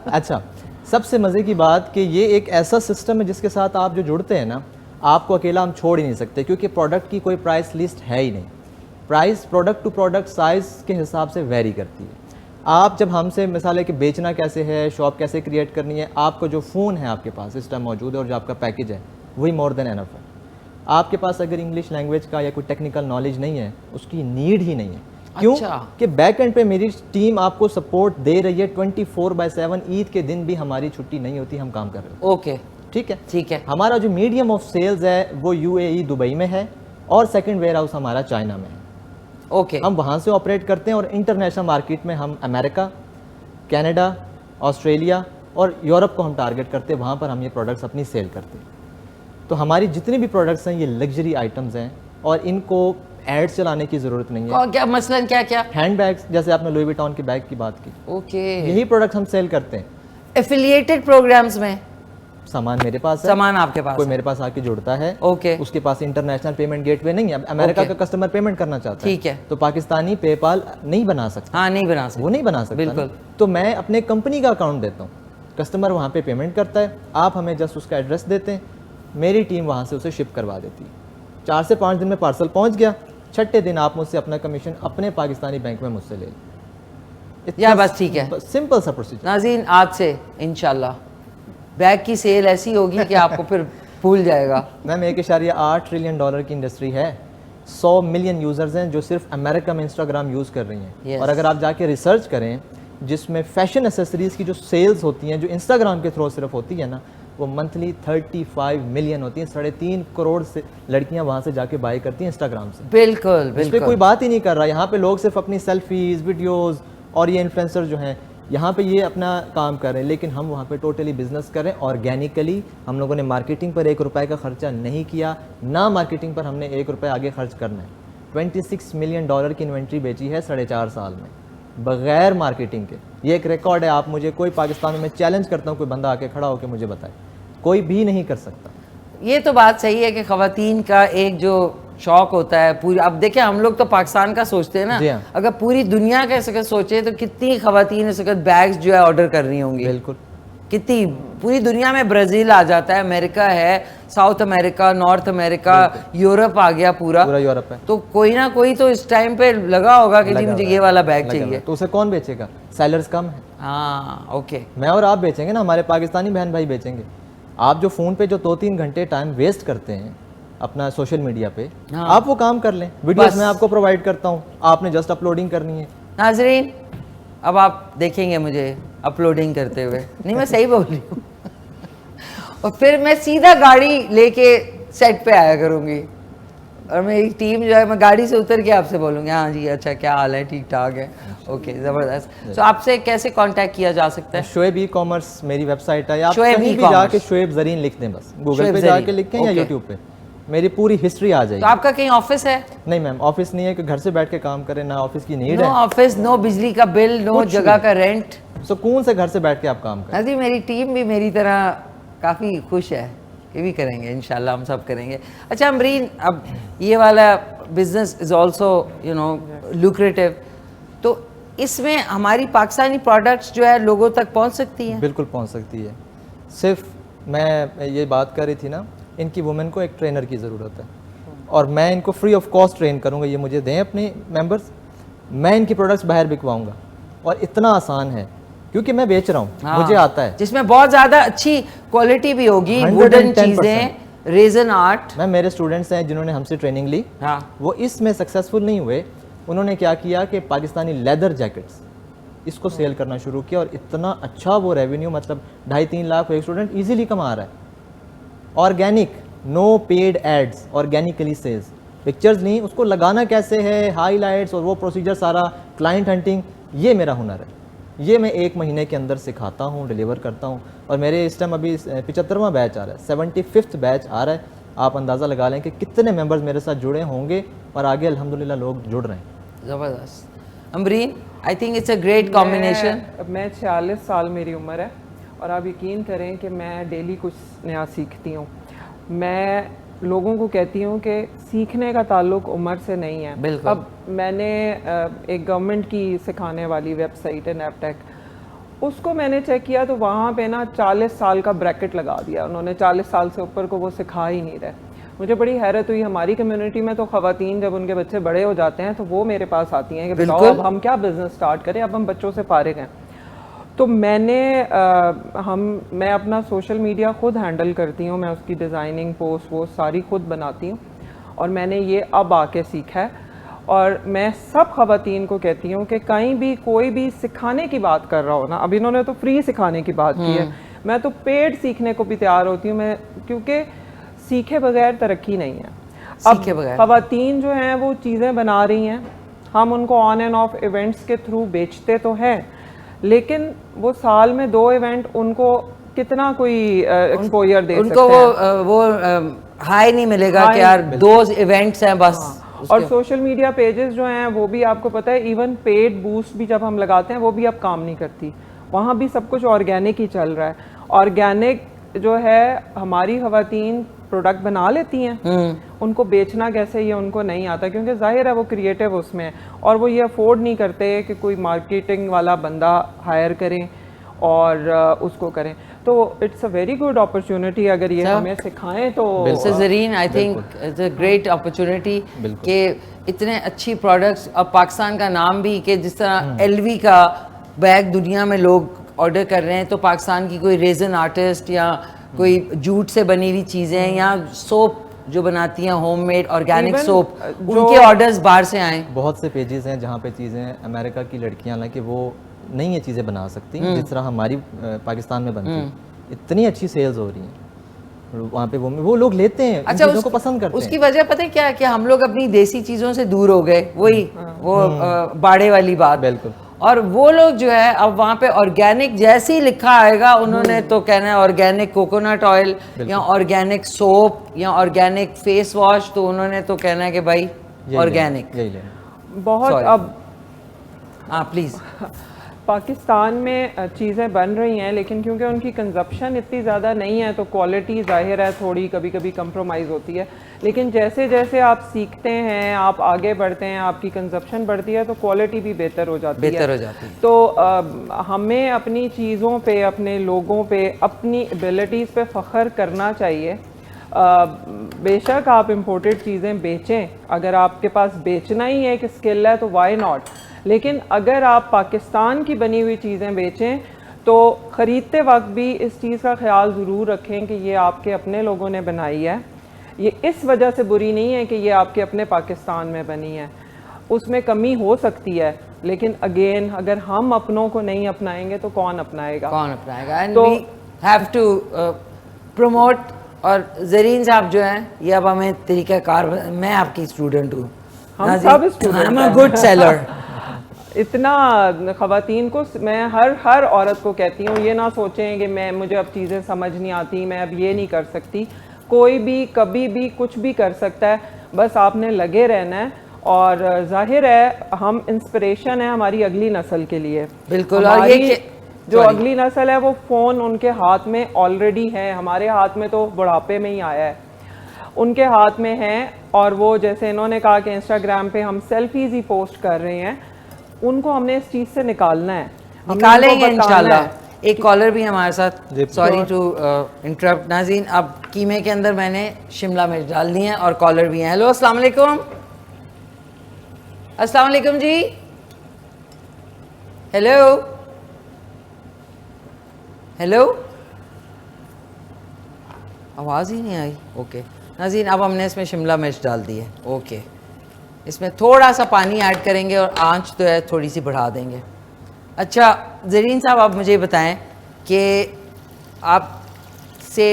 Speaker 6: अच्छा, सबसे मज़े की बात कि ये एक ऐसा सिस्टम है जिसके साथ आप जो जुड़ते हैं ना, आपको अकेला हम छोड़ ही नहीं सकते, क्योंकि प्रोडक्ट की कोई प्राइस लिस्ट है ही नहीं। Price product to product size के हिसाब से वेरी करती है। आप जब हमसे मिसाल है कि बेचना कैसे है, शॉप कैसे क्रिएट करनी है, आपको जो फ़ोन है आपके पास इस टाइम मौजूद है और जो आपका पैकेज है वही मोर देन एनफ है। आपके पास अगर इंग्लिश लैंग्वेज का या कोई टेक्निकल नॉलेज नहीं है, उसकी नीड ही नहीं है। क्यों? कि बैक एंड पे मेरी टीम आपको सपोर्ट दे रही है 24/7। ईद के दिन भी हमारी छुट्टी नहीं होती, हम काम कर रहे हैं।
Speaker 1: ओके,
Speaker 6: ठीक है,
Speaker 1: ठीक है।
Speaker 6: हमारा जो मीडियम ऑफ सेल्स है वो UAE दुबई में है और सेकंड वेयर हाउस हमारा चाइना में है।
Speaker 1: ओके,
Speaker 6: हम वहाँ से ऑपरेट करते हैं और इंटरनेशनल मार्केट में हम अमेरिका, कनाडा, ऑस्ट्रेलिया और यूरोप को हम टारगेट करते हैं। वहाँ पर हम ये प्रोडक्ट्स अपनी सेल करते हैं। तो हमारी जितनी भी प्रोडक्ट्स हैं ये लग्जरी आइटम्स हैं और इनको एड्स चलाने की ज़रूरत नहीं है।
Speaker 1: क्या मसलन क्या क्या?
Speaker 6: हैंड बैग्स, जैसे आपने लुई विटॉन के बैग की बात की,
Speaker 1: ओके,
Speaker 6: यही प्रोडक्ट हम सेल करते हैं।
Speaker 1: एफिलिएटेड प्रोग्राम्स में
Speaker 6: सामान मेरे पास है,
Speaker 1: सामान आपके पास
Speaker 6: कोई
Speaker 1: है।
Speaker 6: मेरे पास आके जुड़ता है,
Speaker 1: ओके,
Speaker 6: उसके पास इंटरनेशनल पेमेंट गेटवे नहीं है। अमेरिका
Speaker 1: ओके,
Speaker 6: का कस्टमर पेमेंट करना चाहता है,
Speaker 1: ठीक है,
Speaker 6: तो पाकिस्तानी पेपाल नहीं बना सकता।
Speaker 1: हाँ, नहीं बना सकता,
Speaker 6: वो नहीं बना सकता,
Speaker 1: बिल्कुल।
Speaker 6: तो मैं अपने कंपनी का अकाउंट देता हूँ, कस्टमर वहाँ पे पेमेंट करता है, आप हमें जस्ट उसका एड्रेस देते हैं, मेरी टीम वहाँ से उसे शिप करवा देती है। 4 से 5 दिन में पार्सल पहुँच गया, छठे दिन आप मुझसे अपना कमीशन अपने पाकिस्तानी बैंक में मुझसे ले लें।
Speaker 1: या बस ठीक है,
Speaker 6: सिंपल सा प्रोसीजर।
Speaker 1: नाज़रीन आज से इंशाल्लाह बैग की सेल ऐसी होगी कि आपको फिर भूल जाएगा।
Speaker 6: मैम 1.8 ट्रिलियन डॉलर की इंडस्ट्री है, 100 मिलियन यूज़र्स हैं जो सिर्फ अमेरिका में इंस्टाग्राम यूज़ कर रही हैं।
Speaker 1: Yes.
Speaker 6: और अगर आप जाके रिसर्च करें जिसमें फैशन एसेसरीज़ की जो सेल्स होती हैं जो इंस्टाग्राम के थ्रू सिर्फ होती है ना, वो मंथली 35 मिलियन होती हैं। 3.5 करोड़ से लड़कियां वहाँ से जाके बाय करती हैं इंस्टाग्राम से।
Speaker 1: बिल्कुल
Speaker 6: इस पे
Speaker 1: बिल्कुल।
Speaker 6: कोई बात ही नहीं कर रहा। यहाँ पे लोग सिर्फ अपनी सेल्फीज, वीडियोस और ये इन्फ्लुएंसर जो हैं यहाँ पे ये अपना काम कर रहे हैं, लेकिन हम वहाँ पे टोटली बिजनेस कर रहे हैं ऑर्गेनिकली। हम लोगों ने मार्केटिंग पर 1 रुपए का खर्चा नहीं किया, ना मार्केटिंग पर हमने 1 रुपए आगे खर्च करना है। 26 मिलियन डॉलर की इन्वेंट्री बेची है 4.5 साल में बगैर मार्केटिंग के। ये एक रिकॉर्ड है। आप मुझे कोई पाकिस्तान में चैलेंज करता हूँ, कोई बंदा आके खड़ा होकर मुझे बताए, कोई भी नहीं कर सकता।
Speaker 1: ये तो बात सही है कि ख़वातीन का एक जो शौक होता है पूरी, अब देखिए हम लोग तो पाकिस्तान का सोचते हैं ना,
Speaker 6: जी हाँ।
Speaker 1: अगर पूरी दुनिया का इस वक्त सोचे तो कितनी ख़वातीन इस वक्त बैग्स जो है ऑर्डर कर रही होंगी।
Speaker 6: बिल्कुल,
Speaker 1: कितनी पूरी दुनिया में ब्राज़ील आ जाता है, अमेरिका है, South America, North America, Europe आ गया पूरा
Speaker 6: यूरोप है।
Speaker 1: तो कोई ना कोई तो इस टाइम पे लगा होगा कि जी मुझे ये वाला बैग चाहिए।
Speaker 6: तो उसे कौन बेचेगा? सेलर्स कम है।
Speaker 1: हाँ ओके,
Speaker 6: मैं और आप बेचेंगे ना, हमारे पाकिस्तानी बहन भाई बेचेंगे। आप जो फ़ोन पे जो 2-3 घंटे टाइम वेस्ट करते हैं अपना सोशल मीडिया पे,
Speaker 1: हाँ।
Speaker 6: आप वो काम कर लें। वीडियोस मैं आपको प्रोवाइड करता हूँ, आपने जस्ट अपलोडिंग करनी है।
Speaker 1: नाजरीन अब आप देखेंगे मुझे अपलोडिंग करते हुए, नहीं मैं सही बोल रही हूँ और फिर मैं सीधा गाड़ी लेके सेट पे आया करूँगी और मेरी टीम जो है, मैं गाड़ी से उतर के आपसे बोलूँगी हाँ जी अच्छा क्या हाल है, ठीक ठाक है, ओके ज़बरदस्त। तो आपसे कैसे कांटेक्ट किया जा सकता है?
Speaker 6: शोएब ई कॉमर्स मेरी वेबसाइट है, आप
Speaker 1: शोएब
Speaker 6: कहीं भी जाके शोएब ज़रीन लिख दें, बस गूगल पे जाके लिखें या यूट्यूब पे, मेरी पूरी हिस्ट्री आ जाएगी।
Speaker 1: तो आपका कहीं ऑफिस है?
Speaker 6: नहीं मैम, ऑफिस नहीं है कि घर से बैठ के काम करें, ना ऑफिस की नीड
Speaker 1: नो
Speaker 6: है।
Speaker 1: ऑफिस, नो बिजली का बिल, नो जगह का रेंट,
Speaker 6: सुकून से घर से बैठ के आप काम करें।
Speaker 1: अजी मेरी टीम भी मेरी तरह काफ़ी खुश है, ये भी करेंगे इंशाल्लाह, हम सब करेंगे। अच्छा अमरीन, अब ये वाला business is also you know lucrative, तो इसमें हमारी पाकिस्तानी प्रोडक्ट्स जो है लोगों तक पहुंच सकती हैं?
Speaker 6: बिल्कुल पहुंच सकती है। सिर्फ मैं ये बात कर रही थी ना, इनकी वुमेन को एक ट्रेनर की ज़रूरत है और मैं इनको फ्री ऑफ कॉस्ट ट्रेन करूँगा। ये मुझे दें अपने मेंबर्स, मैं इनकी प्रोडक्ट्स बाहर बिकवाऊँगा और इतना आसान है क्योंकि मैं बेच रहा हूँ,
Speaker 1: हाँ,
Speaker 6: मुझे आता है।
Speaker 1: जिसमें बहुत ज़्यादा अच्छी क्वालिटी भी होगी, वुडन चीज़ें, रेजन आर्ट।
Speaker 6: मैं मेरे स्टूडेंट्स हैं जिन्होंने हमसे ट्रेनिंग ली,
Speaker 1: हाँ
Speaker 6: वो इसमें सक्सेसफुल नहीं हुए। उन्होंने क्या किया कि पाकिस्तानी लेदर जैकेट्स इसको सेल करना शुरू किया और इतना अच्छा वो रेवेन्यू, मतलब 2.5-3 लाख एक स्टूडेंट इजीली कमा रहा है। Organic, no paid ads, organically sales, pictures नहीं, उसको लगाना कैसे है, हाईलाइट्स और वो प्रोसीजर सारा, क्लाइंट हंटिंग, ये मेरा हुनर है। ये मैं 1 महीने के अंदर सिखाता हूँ, डिलीवर करता हूँ और मेरे इस टाइम अभी 75वां बैच आ रहा है, 75th बैच आ रहा है। आप अंदाज़ा लगा लें कि कितने मेंबर्स मेरे साथ जुड़े होंगे और आगे अल्हम्दुलिल्लाह लोग जुड़ रहे हैं।
Speaker 1: ज़बरदस्त। Amreen, I think it's a great combination.
Speaker 5: मैं 46 साल मेरी उम्र है और आप यकीन करें कि मैं डेली कुछ नया सीखती हूँ। मैं लोगों को कहती हूँ कि सीखने का ताल्लुक उम्र से नहीं है।
Speaker 1: बिल्कुल।
Speaker 5: अब मैंने एक गवर्नमेंट की सिखाने वाली वेबसाइट है नैपटेक, उसको मैंने चेक किया तो वहाँ पे ना 40 साल का ब्रैकेट लगा दिया उन्होंने, 40 साल से ऊपर को वो सिखा ही नहीं रहे। मुझे बड़ी हैरत हुई। हमारी कम्युनिटी में तो ख़वातीन जब उनके बच्चे बड़े हो जाते हैं तो वो मेरे पास आती हैं कि बताओ अब हम क्या बिज़नेस स्टार्ट करें, अब हम बच्चों से फारिग हैं। तो मैं अपना सोशल मीडिया ख़ुद हैंडल करती हूँ, मैं उसकी डिज़ाइनिंग, पोस्ट वो सारी ख़ुद बनाती हूँ और मैंने ये अब आके सीखा है। और मैं सब ख़वातीन को कहती हूँ कि कहीं भी कोई भी सिखाने की बात कर रहा हो ना, अब इन्होंने तो फ्री सिखाने की बात की है, मैं तो पेड सीखने को भी तैयार होती हूँ मैं, क्योंकि सीखे बगैर तरक्की नहीं है। अब ख़वातीन जो हैं वो चीज़ें बना रही हैं, हम उनको ऑन एंड ऑफ इवेंट्स के थ्रू बेचते तो हैं, लेकिन वो साल में 2 इवेंट उनको कितना कोई एक्सपोजर दे सकते हैं।
Speaker 1: वो हाई नहीं मिलेगा कि यार 2 इवेंट्स हैं बस।
Speaker 5: हाँ। और सोशल मीडिया पेजेस जो हैं वो भी आपको पता है, इवन पेड बूस्ट भी जब हम लगाते हैं वो भी अब काम नहीं करती, वहाँ भी सब कुछ ऑर्गेनिक ही चल रहा है। ऑर्गेनिक जो है हमारी ख़वातीन प्रोडक्ट बना लेती हैं, उनको बेचना कैसे ये उनको नहीं आता, क्योंकि जाहिर है वो क्रिएटिव उसमें, और वो ये अफोर्ड नहीं करते कि कोई मार्केटिंग वाला बंदा हायर करें और उसको करें। तो it's a very good opportunity अगर ये हमें सिखाएं तो।
Speaker 1: Zareen, I think it's a great opportunity कि इतने अच्छी प्रोडक्ट्स, अब पाकिस्तान का नाम भी कि जिस तरह LV का बैग दुनिया में लोग ऑर्डर कर रहे हैं, तो पाकिस्तान की कोई रेजन आर्टिस्ट या कोई जूट से बनी हुई चीज़ें या सोप जो बनाती हैं होममेड ऑर्गेनिक सोप, उनके ऑर्डर्स बाहर से आए?
Speaker 6: बहुत से पेजेस हैं जहाँ पे चीज़ें अमेरिका की लड़कियाँ, हालांकि वो नहीं ये चीज़ें बना सकती जिस तरह हमारी पाकिस्तान में बनती है, इतनी अच्छी सेल्स हो रही हैं वहाँ पे, वो लोग लेते हैं,
Speaker 1: अच्छा,
Speaker 6: चीज़ों को पसंद करते
Speaker 1: उसकी
Speaker 6: हैं।
Speaker 1: वजह पता है क्या है कि हम लोग अपनी देसी चीज़ों से दूर हो गए, वही वो बाड़े वाली बात।
Speaker 6: बिल्कुल।
Speaker 1: और वो लोग जो है अब वहाँ पे ऑर्गेनिक जैसे ही लिखा आएगा उन्होंने तो कहना है ऑर्गेनिक कोकोनट ऑयल या ऑर्गेनिक सोप या ऑर्गेनिक फेस वॉश, तो उन्होंने तो कहना है कि भाई ऑर्गेनिक।
Speaker 6: यही लेना
Speaker 5: बहुत अब
Speaker 1: हाँ प्लीज़।
Speaker 5: पाकिस्तान में चीज़ें बन रही हैं, लेकिन क्योंकि उनकी कंजप्शन इतनी ज़्यादा नहीं है तो क्वालिटी ज़ाहिर है थोड़ी कभी कभी कंप्रोमाइज़ होती है, लेकिन जैसे जैसे आप सीखते हैं, आप आगे बढ़ते हैं, आपकी कंजप्शन बढ़ती है तो क्वालिटी भी बेहतर हो जाती है। तो हमें अपनी चीज़ों पे, अपने लोगों पे, अपनी एबिलिटीज़ पे फ़ख्र करना चाहिए। बेशक आप इम्पोर्टेड चीज़ें बेचें, अगर आपके पास बेचना ही एक स्किल है तो वाई नॉट, लेकिन अगर आप पाकिस्तान की बनी हुई चीज़ें बेचें तो ख़रीदते वक्त भी इस चीज़ का ख्याल ज़रूर रखें कि ये आपके अपने लोगों ने बनाई है, ये इस वजह से बुरी नहीं है कि ये आपके अपने पाकिस्तान में बनी है। उसमें कमी हो सकती है, लेकिन अगेन अगर हम अपनों को नहीं अपनाएंगे तो कौन अपनाएगा?
Speaker 1: And we have to promote. और ज़रीन साहब जो हैं ये अब हमें तरीक़ाकार, मैं आपकी स्टूडेंट हूँ,
Speaker 5: हम सब स्टूडेंट हैं।
Speaker 1: Good seller.
Speaker 5: इतना ख़वातीन को मैं हर औरत को कहती हूँ, ये ना सोचें कि मुझे अब चीज़ें समझ नहीं आती, मैं अब ये नहीं कर सकती। कोई भी कभी भी कुछ भी कर सकता है, बस आपने लगे रहना है। और जाहिर है हम इंस्पिरेशन है हमारी अगली नस्ल के लिए।
Speaker 1: बिल्कुल। और ये
Speaker 5: जो अगली नस्ल है वो फ़ोन उनके हाथ में ऑलरेडी है, हमारे हाथ में तो बुढ़ापे में ही आया है, उनके हाथ में है। और वो जैसे इन्होंने कहा कि इंस्टाग्राम पे हम सेल्फीज़ ही पोस्ट कर रहे हैं, उनको हमने इस चीज़ से निकालना है,
Speaker 1: निकालेंगे इंशाल्लाह। एक कॉलर भी हमारे साथ, सॉरी टू इंटरप्ट नाज़रीन। अब कीमे के अंदर मैंने शिमला मिर्च डाल दी है और कॉलर भी हैं। हेलो, अस्सलाम वालेकुम। अस्सलाम वालेकुम जी। हेलो हेलो, आवाज़ ही नहीं आई। ओके नाज़रीन, अब हमने इसमें शिमला मिर्च डाल दी है। ओके, इसमें थोड़ा सा पानी ऐड करेंगे और आंच तो है थोड़ी सी बढ़ा देंगे। अच्छा ज़रीन साहब, आप मुझे बताएं कि आप से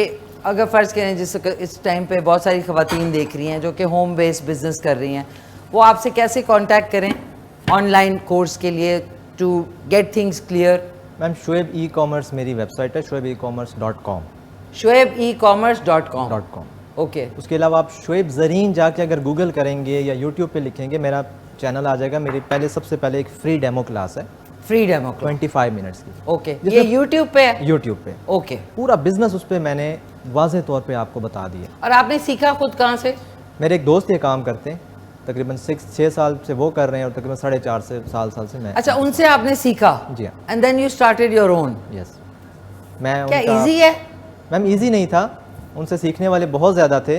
Speaker 1: अगर फ़र्ज़ करें जिस इस टाइम पे बहुत सारी ख़वातीन देख रही हैं जो कि होम बेस्ड बिज़नेस कर रही हैं, वो आपसे कैसे कांटेक्ट करें ऑनलाइन कोर्स के लिए to get things clear?
Speaker 6: Ma'am Shoaib e commerce मेरी वेबसाइट है, shoaibecommerce.com।
Speaker 1: shoaibecommerce.com। ओके।
Speaker 6: उसके अलावा आप शोएब ज़रीन जाके अगर गूगल करेंगे या यूट्यूब पे लिखेंगे, मेरा चैनल आ जाएगा। मेरी सबसे पहले एक फ्री डेमो क्लास है,
Speaker 1: फ्री डेमो
Speaker 6: 25 मिनट्स की।
Speaker 1: ओके, ये यूट्यूब पे है?
Speaker 6: यूट्यूब पे।
Speaker 1: ओके।
Speaker 6: पूरा बिजनेस उस पर मैंने वाज़ेह तौर पे आपको बता दिया।
Speaker 1: और आपने सीखा खुद कहाँ से?
Speaker 6: मेरे एक दोस्त ये काम करते हैं, तकरीबन 6 साल से वो कर रहे हैं और तकरीबन 4.5 साल से मैं।
Speaker 1: अच्छा, उनसे आपने सीखा?
Speaker 6: जी हाँ।
Speaker 1: And then you started your own?
Speaker 6: Yes. मैं
Speaker 1: क्या इजी है?
Speaker 6: मैम इजी नहीं था, उनसे सीखने वाले बहुत ज़्यादा थे,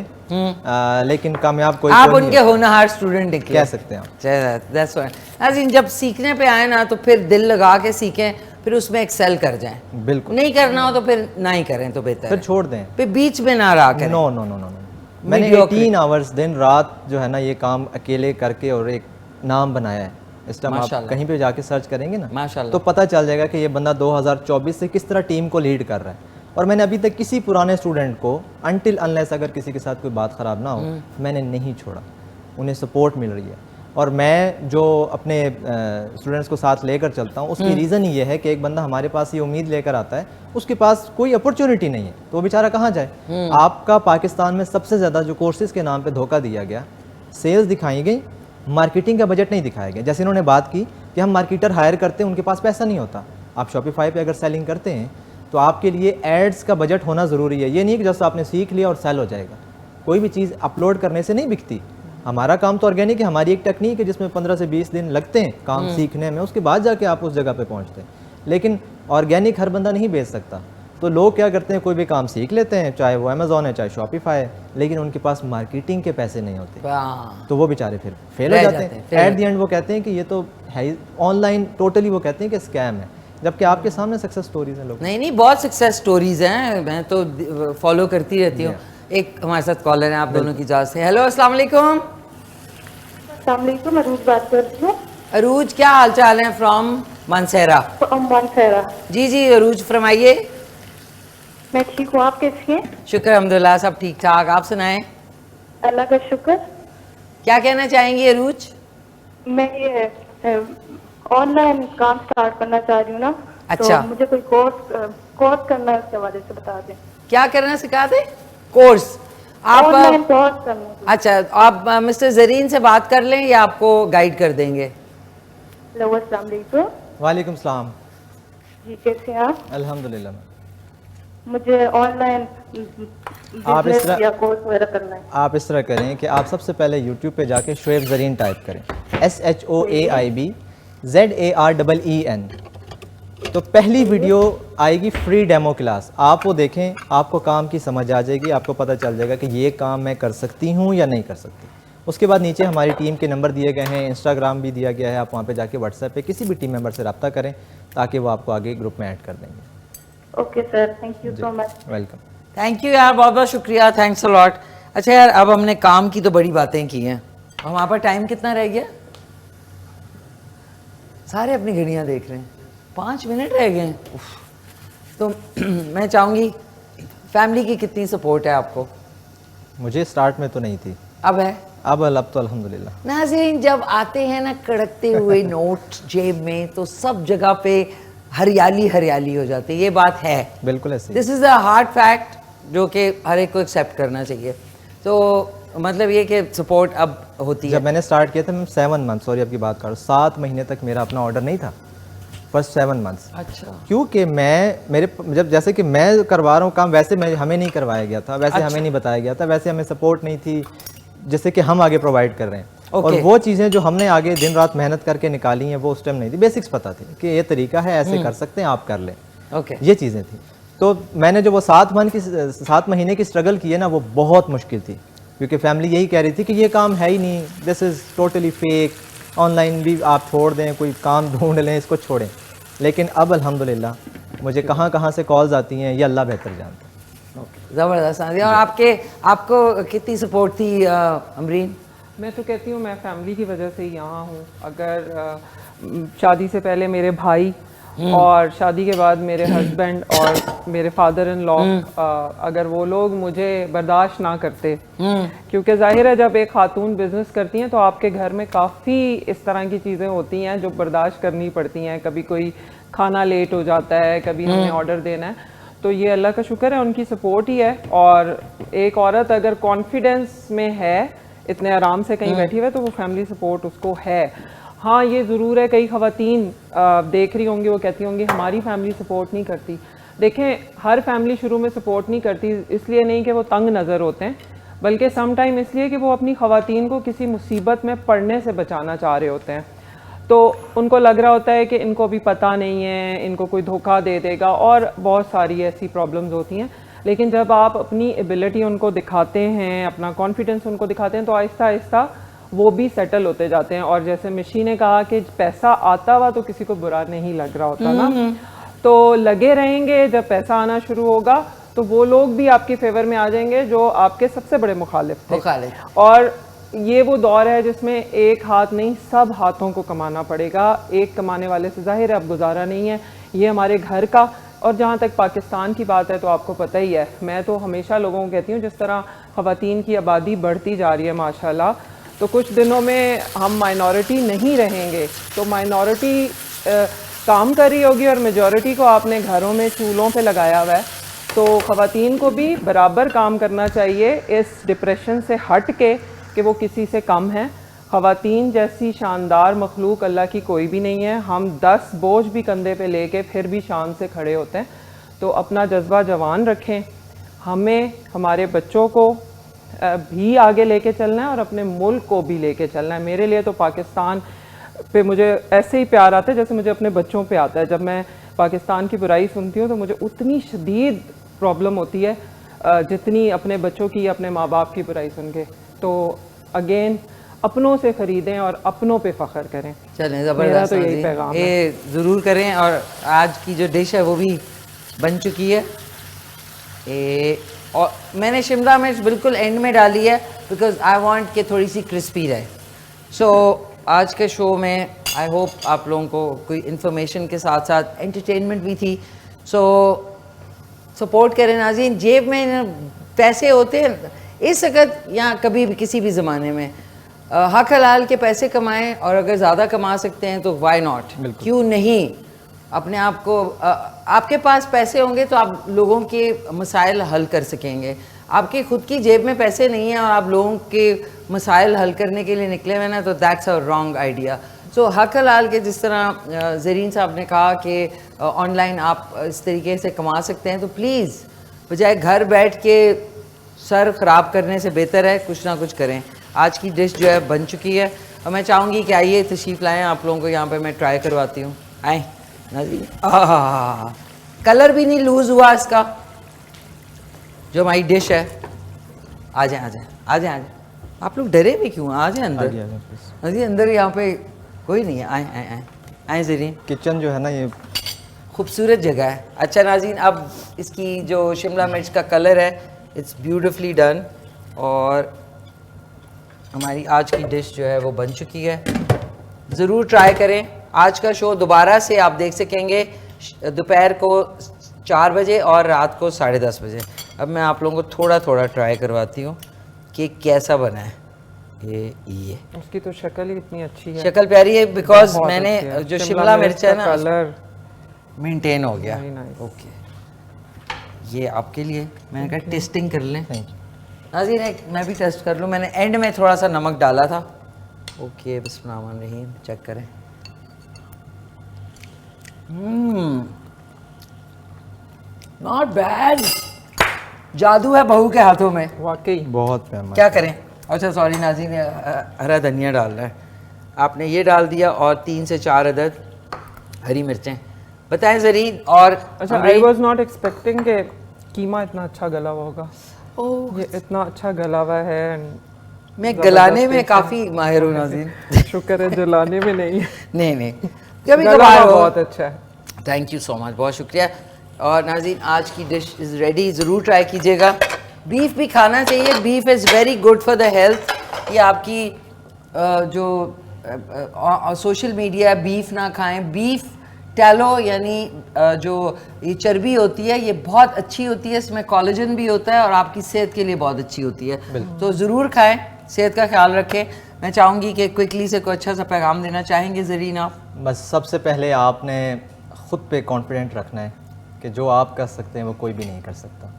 Speaker 6: लेकिन कामयाब कोई
Speaker 1: आप उनके होनहार स्टूडेंट निकले,
Speaker 6: कह सकते हैं।
Speaker 1: दैट्स व्हाई जब सीखने पे आए ना तो फिर दिल लगा के सीखें, फिर उसमें एक्सेल कर जाएं।
Speaker 6: बिल्कुल।
Speaker 1: नहीं करना हो तो फिर ना ही करें तो बेहतर
Speaker 6: फिर
Speaker 1: है।
Speaker 6: छोड़ दें,
Speaker 1: फिर बीच में ना रहा करें।
Speaker 6: No no no no no. मैंने 18 आवर्स दिन रात जो है ना ये काम अकेले करके और एक नाम बनाया है। इस टाइम आप कहीं पे जाके सर्च करेंगे ना
Speaker 1: माशाल्लाह,
Speaker 6: तो पता चल जाएगा कि ये बंदा 2024 से किस तरह टीम को लीड कर रहा है। और मैंने अभी तक किसी पुराने स्टूडेंट को अनटिल अनलेस अगर किसी के साथ कोई बात ख़राब ना हो, मैंने नहीं छोड़ा। उन्हें सपोर्ट मिल रही है। और मैं जो अपने स्टूडेंट्स को साथ लेकर चलता हूँ उसकी रीज़न ये है कि एक बंदा हमारे पास ये उम्मीद लेकर आता है, उसके पास कोई अपॉर्चुनिटी नहीं है तो वो बेचारा कहाँ जाए। आपका पाकिस्तान में सबसे ज़्यादा जो कोर्सेज़ के नाम पे धोखा दिया गया, सेल्स दिखाई गई, मार्केटिंग का बजट नहीं दिखाया गया। जैसे इन्होंने बात की कि हम मार्केटर हायर करते हैं, उनके पास पैसा नहीं होता। आप शॉपिफाई पे अगर सेलिंग करते हैं तो आपके लिए एड्स का बजट होना ज़रूरी है। ये नहीं कि जैसे आपने सीख लिया और सेल हो जाएगा। कोई भी चीज़ अपलोड करने से नहीं बिकती। हमारा काम तो ऑर्गेनिक है, हमारी एक टेक्निक है जिसमें 15 से 20 दिन लगते हैं काम सीखने में, उसके बाद जाके आप उस जगह पे पहुंचते हैं। लेकिन ऑर्गेनिक हर बंदा नहीं बेच सकता। तो लोग क्या करते हैं, कोई भी काम सीख लेते हैं, चाहे वो अमेज़ॉन है चाहे शॉपिफाई है, लेकिन उनके पास मार्केटिंग के पैसे नहीं होते, तो वो बेचारे फिर फेल हो जाते हैं। एट द एंड वो कहते हैं कि ये तो है ऑनलाइन, टोटली वो कहते हैं कि स्कैम है, जबकि आपके सामने सक्सेस स्टोरीज हैं लोग।
Speaker 1: नहीं, बहुत सक्सेस स्टोरीज हैं, मैं तो फॉलो करती रहती हूँ। एक हमारे साथ कॉलर है, आप दोनों की इजाज़त से। हेलो, अस्सलाम वालेकुम।
Speaker 7: अस्सलाम वालेकुम, अरूज बात कर रही हूँ।
Speaker 1: अरूज, क्या हाल चाल है? फ्रॉम मानसेरा।
Speaker 7: मानसेरा।
Speaker 1: जी जी अरूज, फरमाइए।
Speaker 7: मैं ठीक हूँ, आप कैसी हैं?
Speaker 1: शुक्र अल्हम्दुलिल्लाह, सब ठीक ठाक। आप सुनाएं,
Speaker 7: अल्लाह का शुक्र।
Speaker 1: क्या कहना चाहेंगी अरूज?
Speaker 7: मैं ये ऑनलाइन काम स्टार्ट करना चाह रही हूँ ना।
Speaker 1: अच्छा।
Speaker 7: तो मुझे कोई कोर्स करना है, उसके हवाले से बता दें।
Speaker 1: क्या करना सिखा दे? कोर्स आप
Speaker 7: ऑनलाइन कोर्स करना है।
Speaker 1: अच्छा, आप मिस्टर जरीन से बात कर लें या आपको गाइड कर देंगे?
Speaker 7: हेलो, अस्सलाम वालेकुम।
Speaker 6: वालेकुम सलाम।
Speaker 7: जी, कैसे हैं आप?
Speaker 6: अल्हम्दुलिल्लाह।
Speaker 7: मुझे ऑनलाइन
Speaker 6: आप इस तरह
Speaker 7: या कोर्स वगैरह करना है।
Speaker 6: आप इस तरह करें कि आप सबसे पहले यूट्यूब पे जाके शोएब ज़रीन टाइप करें, SHOAIBZAREEN। तो पहली वीडियो आएगी फ्री डेमो क्लास, आप वो देखें, आपको काम की समझ आ जाएगी, आपको पता चल जाएगा कि ये काम मैं कर सकती हूँ या नहीं कर सकती। उसके बाद नीचे हमारी टीम के नंबर दिए गए हैं, इंस्टाग्राम भी दिया गया है, आप वहाँ पे जाके व्हाट्सएप पे किसी भी टीम मेंबर से रब्ता करें ताकि वो आपको आगे ग्रुप में ऐड कर देंगे।
Speaker 7: Okay sir, thank you so much.
Speaker 6: Welcome.
Speaker 1: Thank you यार, बहुत बहुत शुक्रिया, थैंक्स अ लॉट। अच्छा यार, अब हमने काम की तो बड़ी बातें की हैं, हमारे पास टाइम कितना रह गया? सारे अपनी घड़ियाँ देख रहे हैं, 5 मिनट रह गए। तो मैं चाहूँगी, फैमिली की कितनी सपोर्ट है आपको?
Speaker 6: मुझे स्टार्ट में तो नहीं थी,
Speaker 1: अब है?
Speaker 6: अब तो अल्हम्दुलिल्लाह।
Speaker 1: नाज़रीन, जब आते हैं ना कड़कते हुए नोट जेब में, तो सब जगह पे हरियाली हरियाली हो जाती है, ये बात है,
Speaker 6: बिल्कुल ऐसे।
Speaker 1: This is a hard fact जो कि हर एक को एक्सेप्ट करना चाहिए। तो मतलब ये कि सपोर्ट अब होती है।
Speaker 6: जब मैंने स्टार्ट किया था, मैं 7 मंथ, सॉरी आपकी बात कर रहा हूँ, 7 महीने तक मेरा अपना ऑर्डर नहीं था, फर्स्ट 7 मंथ्स।
Speaker 1: अच्छा।
Speaker 6: क्योंकि जब जैसे कि मैं करवा रहा हूँ काम, वैसे हमें नहीं करवाया गया था, वैसे हमें नहीं बताया गया था, वैसे हमें सपोर्ट नहीं थी जैसे कि हम आगे प्रोवाइड कर रहे हैं। और वो चीज़ें जो हमने आगे दिन रात मेहनत करके निकाली हैं, वो उस टाइम नहीं थी, बेसिक्स पता थी कि ये तरीका है, ऐसे कर सकते हैं, आप कर लें। ये चीज़ें थी। तो मैंने जो वो 7 महीने की स्ट्रगल की है ना, वो बहुत मुश्किल थी, क्योंकि फैमिली यही कह रही थी कि ये काम है ही नहीं, this is totally fake, online भी आप छोड़ दें, कोई काम ढूंढ लें, इसको छोड़ें। लेकिन अब अल्हम्दुलिल्लाह मुझे कहाँ से कॉल्स आती हैं, ये अल्लाह बेहतर जानता है।
Speaker 1: ज़बरदस्त। और आपको कितनी सपोर्ट थी अमरीन?
Speaker 5: मैं तो कहती हूँ मैं फैमिली की वजह से ही यहाँ हूँ। अगर शादी से पहले मेरे भाई और शादी के बाद मेरे हस्बैंड और मेरे फादर इन लॉ, अगर वो लोग मुझे बर्दाश्त ना करते, क्योंकि जाहिर है जब एक खातून बिजनेस करती हैं तो आपके घर में काफ़ी इस तरह की चीज़ें होती हैं जो बर्दाश्त करनी पड़ती हैं। कभी कोई खाना लेट हो जाता है, कभी हमें ऑर्डर देना है, तो ये अल्लाह का शुक्र है, उनकी सपोर्ट ही है। और एक औरत अगर कॉन्फिडेंस में है, इतने आराम से कहीं बैठी हुई है, तो वो फैमिली सपोर्ट उसको है। हाँ, ये ज़रूर है, कई ख़वातीन देख रही होंगी, वो कहती होंगी हमारी फैमिली सपोर्ट नहीं करती। देखें, हर फैमिली शुरू में सपोर्ट नहीं करती, इसलिए नहीं कि वो तंग नज़र होते हैं, बल्कि सम टाइम इसलिए कि वो अपनी ख़वातीन को किसी मुसीबत में पड़ने से बचाना चाह रहे होते हैं। तो उनको लग रहा होता है कि इनको भी पता नहीं है, इनको कोई धोखा दे देगा, और बहुत सारी ऐसी प्रॉब्लम्स होती हैं। लेकिन जब आप अपनी एबिलिटी उनको दिखाते हैं, अपना कॉन्फिडेंस उनको दिखाते हैं, तो आहिस्ता आहिस्ता वो भी सेटल होते जाते हैं। और जैसे मिशी ने कहा कि पैसा आता हुआ तो किसी को बुरा नहीं लग रहा होता ना, तो लगे रहेंगे, जब पैसा आना शुरू होगा तो वो लोग भी आपके फेवर में आ जाएंगे जो आपके सबसे बड़े मुखालिफ थे। और ये वो दौर है जिसमें एक हाथ नहीं, सब हाथों को कमाना पड़ेगा। एक कमाने वाले से जाहिर है अब गुजारा नहीं है। ये हमारे घर का, और जहाँ तक पाकिस्तान की बात है तो आपको पता ही है, मैं तो हमेशा लोगों को कहती हूँ जिस तरह ख़वातीन की आबादी बढ़ती जा रही है माशाल्लाह, तो कुछ दिनों में हम माइनॉरिटी नहीं रहेंगे, तो माइनॉरिटी काम कर रही होगी और मेजॉरिटी को आपने घरों में चूल्हों पे लगाया हुआ है। तो ख़वातीन को भी बराबर काम करना चाहिए, इस डिप्रेशन से हट के कि वो किसी से कम है। ख़वातीन जैसी शानदार मखलूक अल्लाह की कोई भी नहीं है। हम 10 बोझ भी कंधे पे लेके फिर भी शान से खड़े होते हैं। तो अपना जज्बा जवान रखें, हमें हमारे बच्चों को भी आगे लेके चलना है और अपने मुल्क को भी लेके चलना है। मेरे लिए तो पाकिस्तान पे मुझे ऐसे ही प्यार आता है जैसे मुझे अपने बच्चों पे आता है। जब मैं पाकिस्तान की बुराई सुनती हूँ तो मुझे उतनी शदीद प्रॉब्लम होती है जितनी अपने बच्चों की, अपने माँ बाप की बुराई सुन के। तो अगेन अपनों से ख़रीदें और अपनों पे फ़ख्र करें।
Speaker 1: चलें, ज़बरदस्त।
Speaker 5: तो यही पैगाम है।
Speaker 1: ये ज़रूर करें। और आज की जो डिश है वो भी बन चुकी है। और मैंने शिमला मिर्च बिल्कुल एंड में डाली है बिकॉज आई वांट कि थोड़ी सी क्रिस्पी रहे। सो आज के शो में आई होप आप लोगों को कोई इन्फॉर्मेशन के साथ साथ एंटरटेनमेंट भी थी। सो सपोर्ट करें नाज़रीन। जेब में पैसे होते हैं इस वक्त या कभी भी किसी भी ज़माने में, हक हलाल के पैसे कमाएं और अगर ज़्यादा कमा सकते हैं तो वाई नॉट, क्यों नहीं। अपने आप को आपके पास पैसे होंगे तो आप लोगों के मसाइल हल कर सकेंगे। आपकी खुद की जेब में पैसे नहीं हैं और आप लोगों के मसाइल हल करने के लिए निकले हुए ना, तो दैट्स अ रॉन्ग आइडिया। सो हक हलाल के जिस तरह ज़रीन साहब ने कहा कि ऑनलाइन आप इस तरीके से कमा सकते हैं, तो प्लीज़ बजाय घर बैठ के सर ख़राब करने से बेहतर है कुछ ना कुछ करें। आज की डिश जो है बन चुकी है और मैं चाहूँगी कि आइए तशरीफ़ लाएँ, आप लोगों को यहाँ पे मैं ट्राई करवाती हूँ। आए नाज़रीन। कलर भी नहीं लूज़ हुआ इसका, जो हमारी डिश है। आ जाएं आ जाएं आ जाएं आ जाएं। आप लोग डरे भी क्यों? आ जाएं अंदर। नाज़रीन अंदर यहाँ पे कोई नहीं है। आए आए आए आए ज़रीन।
Speaker 6: किचन जो है ना ये
Speaker 1: खूबसूरत जगह है। अच्छा नाज़रीन, अब इसकी जो शिमला मिर्च का कलर है इट्स ब्यूटिफुली डन और हमारी आज की डिश जो है वो बन चुकी है। ज़रूर ट्राई करें। आज का शो दोबारा से आप देख सकेंगे दोपहर को 4 बजे और रात को 10:30 बजे। अब मैं आप लोगों को थोड़ा थोड़ा ट्राई करवाती हूँ कि कैसा बना है। ये
Speaker 5: उसकी तो शक्ल ही इतनी अच्छी है,
Speaker 1: शक्ल प्यारी है बिकॉज मैंने जो शिमला मिर्च है ना
Speaker 5: कलर
Speaker 1: मेंटेन हो गया।
Speaker 5: nice.
Speaker 1: ओके, ये आपके लिए मैंने कहा टेस्टिंग कर लें। नाज़रीन मैं भी टेस्ट कर लूँ। मैंने एंड में थोड़ा सा नमक डाला था। ओके, बिस्मिल्लाहिर्रहमानिर्रहीम, चेक करें। Not bad. जादू है बहू के हाथों में,
Speaker 5: वाकई
Speaker 6: बहुत प्यारा।
Speaker 1: क्या करें। अच्छा सॉरी नाज़रीन, हरा धनिया डाल रहा है आपने, ये डाल दिया और 3 से 4 अदद हरी मिर्चें। बताएं ज़रीन। और
Speaker 5: अच्छा, आई वाज नॉट एक्सपेक्टिंग कि कीमा इतना अच्छा गला हुआ होगा।
Speaker 1: ओह,
Speaker 5: ये इतना अच्छा गला हुआ है।
Speaker 1: मैं गलाने में काफ़ी माहिर हूँ नाज़रीन।
Speaker 5: शुक्र है जलाने में नहीं है।
Speaker 1: नहीं कभी
Speaker 5: गला
Speaker 1: कभार
Speaker 5: बहुत अच्छा है।
Speaker 1: थैंक यू सो मच, बहुत शुक्रिया। और नाज़रीन आज की डिश इज़ रेडी, ज़रूर ट्राई कीजिएगा। बीफ भी खाना चाहिए, beef is very good for the health. ये आपकी जो सोशल मीडिया बीफ ना खाएं, बीफ टैलो यानी जो ये चर्बी होती है ये बहुत अच्छी होती है, इसमें कोलेजन भी होता है और आपकी सेहत के लिए बहुत अच्छी होती है। तो ज़रूर खाएं, सेहत का ख्याल रखें। मैं चाहूँगी कि क्विकली से कोई अच्छा सा पैगाम देना चाहेंगे ज़रीन आप?
Speaker 6: बस सबसे पहले आपने ख़ुद पे कॉन्फिडेंट रखना है कि जो आप कर सकते हैं वो कोई भी नहीं कर सकता।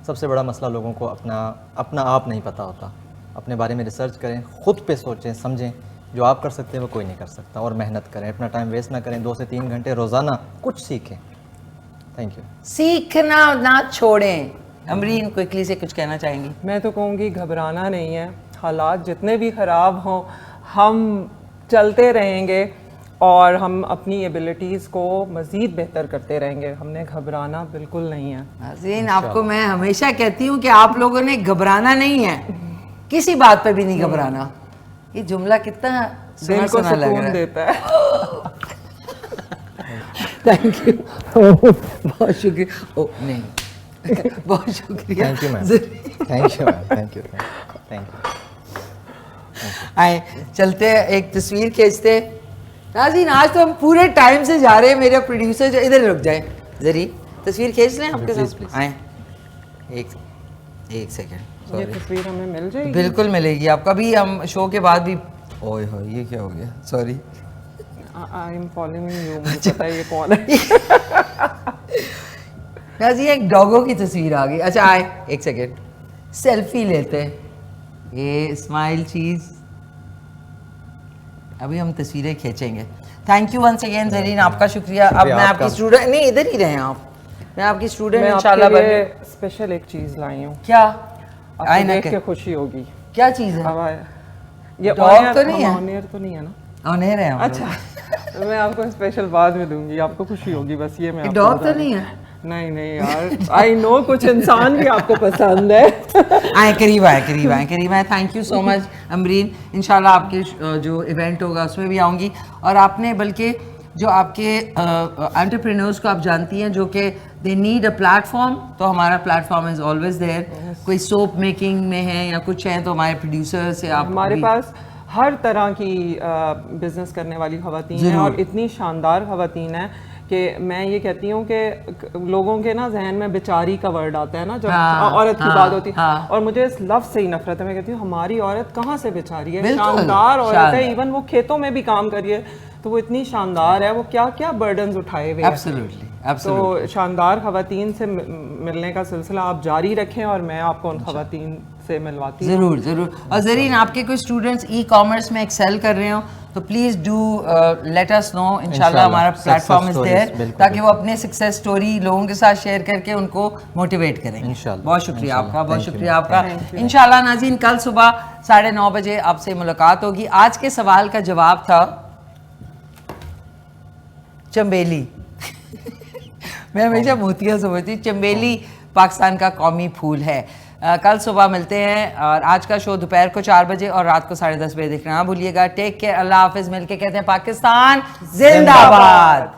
Speaker 6: सबसे बड़ा मसला लोगों को अपना आप नहीं पता होता। अपने बारे में रिसर्च करें, ख़ुद पे सोचें समझें, जो आप कर सकते हैं वो कोई नहीं कर सकता। और मेहनत करें, अपना टाइम वेस्ट ना करें। 2 से 3 घंटे रोज़ाना कुछ सीखें। Thank you.
Speaker 1: सीखना ना छोड़ें। अमरीन क्विकली से कुछ कहना चाहेंगी?
Speaker 5: मैं तो कहूँगी घबराना नहीं है। हालात जितने भी ख़राब हों हम चलते रहेंगे और हम अपनी एबिलिटीज़ को मज़ीद बेहतर करते रहेंगे। हमने घबराना बिल्कुल नहीं है।
Speaker 1: नाज़रीन आपको मैं हमेशा कहती हूँ कि आप लोगों ने घबराना नहीं है, किसी बात पे भी नहीं घबराना। ये जुमला कितना
Speaker 5: दिल को
Speaker 1: सुना लग रहा
Speaker 5: सुकून
Speaker 1: है।
Speaker 5: देता है।
Speaker 1: थैंक यू, बहुत शुक्रिया। ओ नहीं बहुत शुक्रिया।
Speaker 6: Thank you ma'am. Thank you ma'am. Thank you thank you.
Speaker 1: आए चलते हैं, एक तस्वीर खींचते। नाज़रीन आज तो हम पूरे टाइम से जा रहे हैं। मेरे प्रोड्यूसर जो इधर रुक जाए जरी, तस्वीर खींच लें आपके साथ। आए एक सेकेंड।
Speaker 5: ये तस्वीर हमें मिल जाएगी?
Speaker 1: बिल्कुल मिलेगी आपको। अभी हम शो के बाद भी ओए हो ये क्या हो गया, sorry.
Speaker 5: I am following you, मुझे पता है ये कौन है।
Speaker 1: नाज़रीन एक डॉगो की तस्वीर आ गई। अच्छा आए एक सेकेंड, सेल्फी लेते हैं। ये स्माइल चीज़, अभी हम तस्वीरें खींचेंगे। Thank you once again Zareen, आपका शुक्रिया। अब मैं आपकी स्टूडेंट नहीं, इधर ही रहे आप, मैं आपकी स्टूडेंट इंशाल्लाह बन।
Speaker 5: स्पेशल एक चीज़ लाई हूँ,
Speaker 1: क्या?
Speaker 5: आपको देख के खुशी होगी।
Speaker 1: क्या चीज़ है?
Speaker 5: अब ये
Speaker 1: डॉग तो नहीं है?
Speaker 5: ऑनियर तो नहीं है ना?
Speaker 1: ऑन एयर है हम
Speaker 5: अच्छा तो मैं आपको स्पेशल बाद में दूंगी, आपको खुशी होगी, बस ये मैं
Speaker 1: लोग।
Speaker 5: आपको
Speaker 1: डॉग
Speaker 5: बता
Speaker 1: तो नहीं है?
Speaker 5: नहीं नहीं यार, आई नो कुछ इंसान भी आपको पसंद है।
Speaker 1: आए करीब आए, करीब आए, करीब आए। Thank you so much Amreen, इंशाल्लाह आपके जो इवेंट होगा उसमें भी आऊँगी। और आपने बल्कि जो आपके एंटरप्रेन्योर्स को आप जानती हैं जो कि दे नीड अ प्लेटफॉर्म, तो हमारा प्लेटफॉर्म इज़ ऑलवेज देयर। कोई सोप मेकिंग में है या कुछ है तो हमारे प्रोड्यूसर से आप
Speaker 5: हमारे
Speaker 1: भी-
Speaker 5: पास हर तरह की बिजनेस करने वाली खवातीन हैं
Speaker 1: जरूर।
Speaker 5: और इतनी शानदार खवातीन हैं कि मैं ये कहती हूँ कि लोगों के ना जहन में बेचारी का वर्ड आता है ना जब
Speaker 1: हाँ,
Speaker 5: औरत की
Speaker 1: हाँ,
Speaker 5: बात होती है,
Speaker 1: हाँ।
Speaker 5: और मुझे इस लफ्ज़ से ही नफरत है। मैं कहती हूँ हमारी औरत कहाँ से बेचारी है,
Speaker 1: बिल्कुल,
Speaker 5: शानदार औरत
Speaker 1: शानदार।
Speaker 5: है, इवन वो खेतों में भी काम करिए तो वो इतनी शानदार है, वो क्या क्या बर्डन्स उठाए हुए हैं।
Speaker 1: एब्सोल्युटली,
Speaker 5: तो
Speaker 1: एब्सोल्युटली।
Speaker 5: शानदार खवातीन से मिलने का सिलसिला आप जारी रखें और मैं आपको उन खवातीन से मिलवाती हूँ।
Speaker 1: ज़रूर ज़रूर। और ज़रीन आपके कोई स्टूडेंट्स ई कॉमर्स में एक्सेल कर रहे हो तो please do let us know. इंशाल्लाह हमारा प्लेटफॉर्म इज़ देयर ताकि वो अपने सक्सेस स्टोरी लोगों के साथ शेयर करके उनको मोटिवेट करें।
Speaker 6: इंशाल्लाह।
Speaker 1: बहुत शुक्रिया आपका, बहुत
Speaker 6: Thank you,
Speaker 1: शुक्रिया आपका। इंशाल्लाह नाज़रीन कल सुबह 9:30 बजे आपसे मुलाकात होगी। आज के सवाल का जवाब था चंबेली। मैं हमेशा मोतिया समझती, चंबेली पाकिस्तान का कौमी फूल है। कल सुबह मिलते हैं और आज का शो दोपहर को 4 बजे और रात को 10:30 बजे देखना ना भूलिएगा। टेक केयर, अल्लाह हाफिज। मिलके कहते हैं पाकिस्तान जिंदाबाद।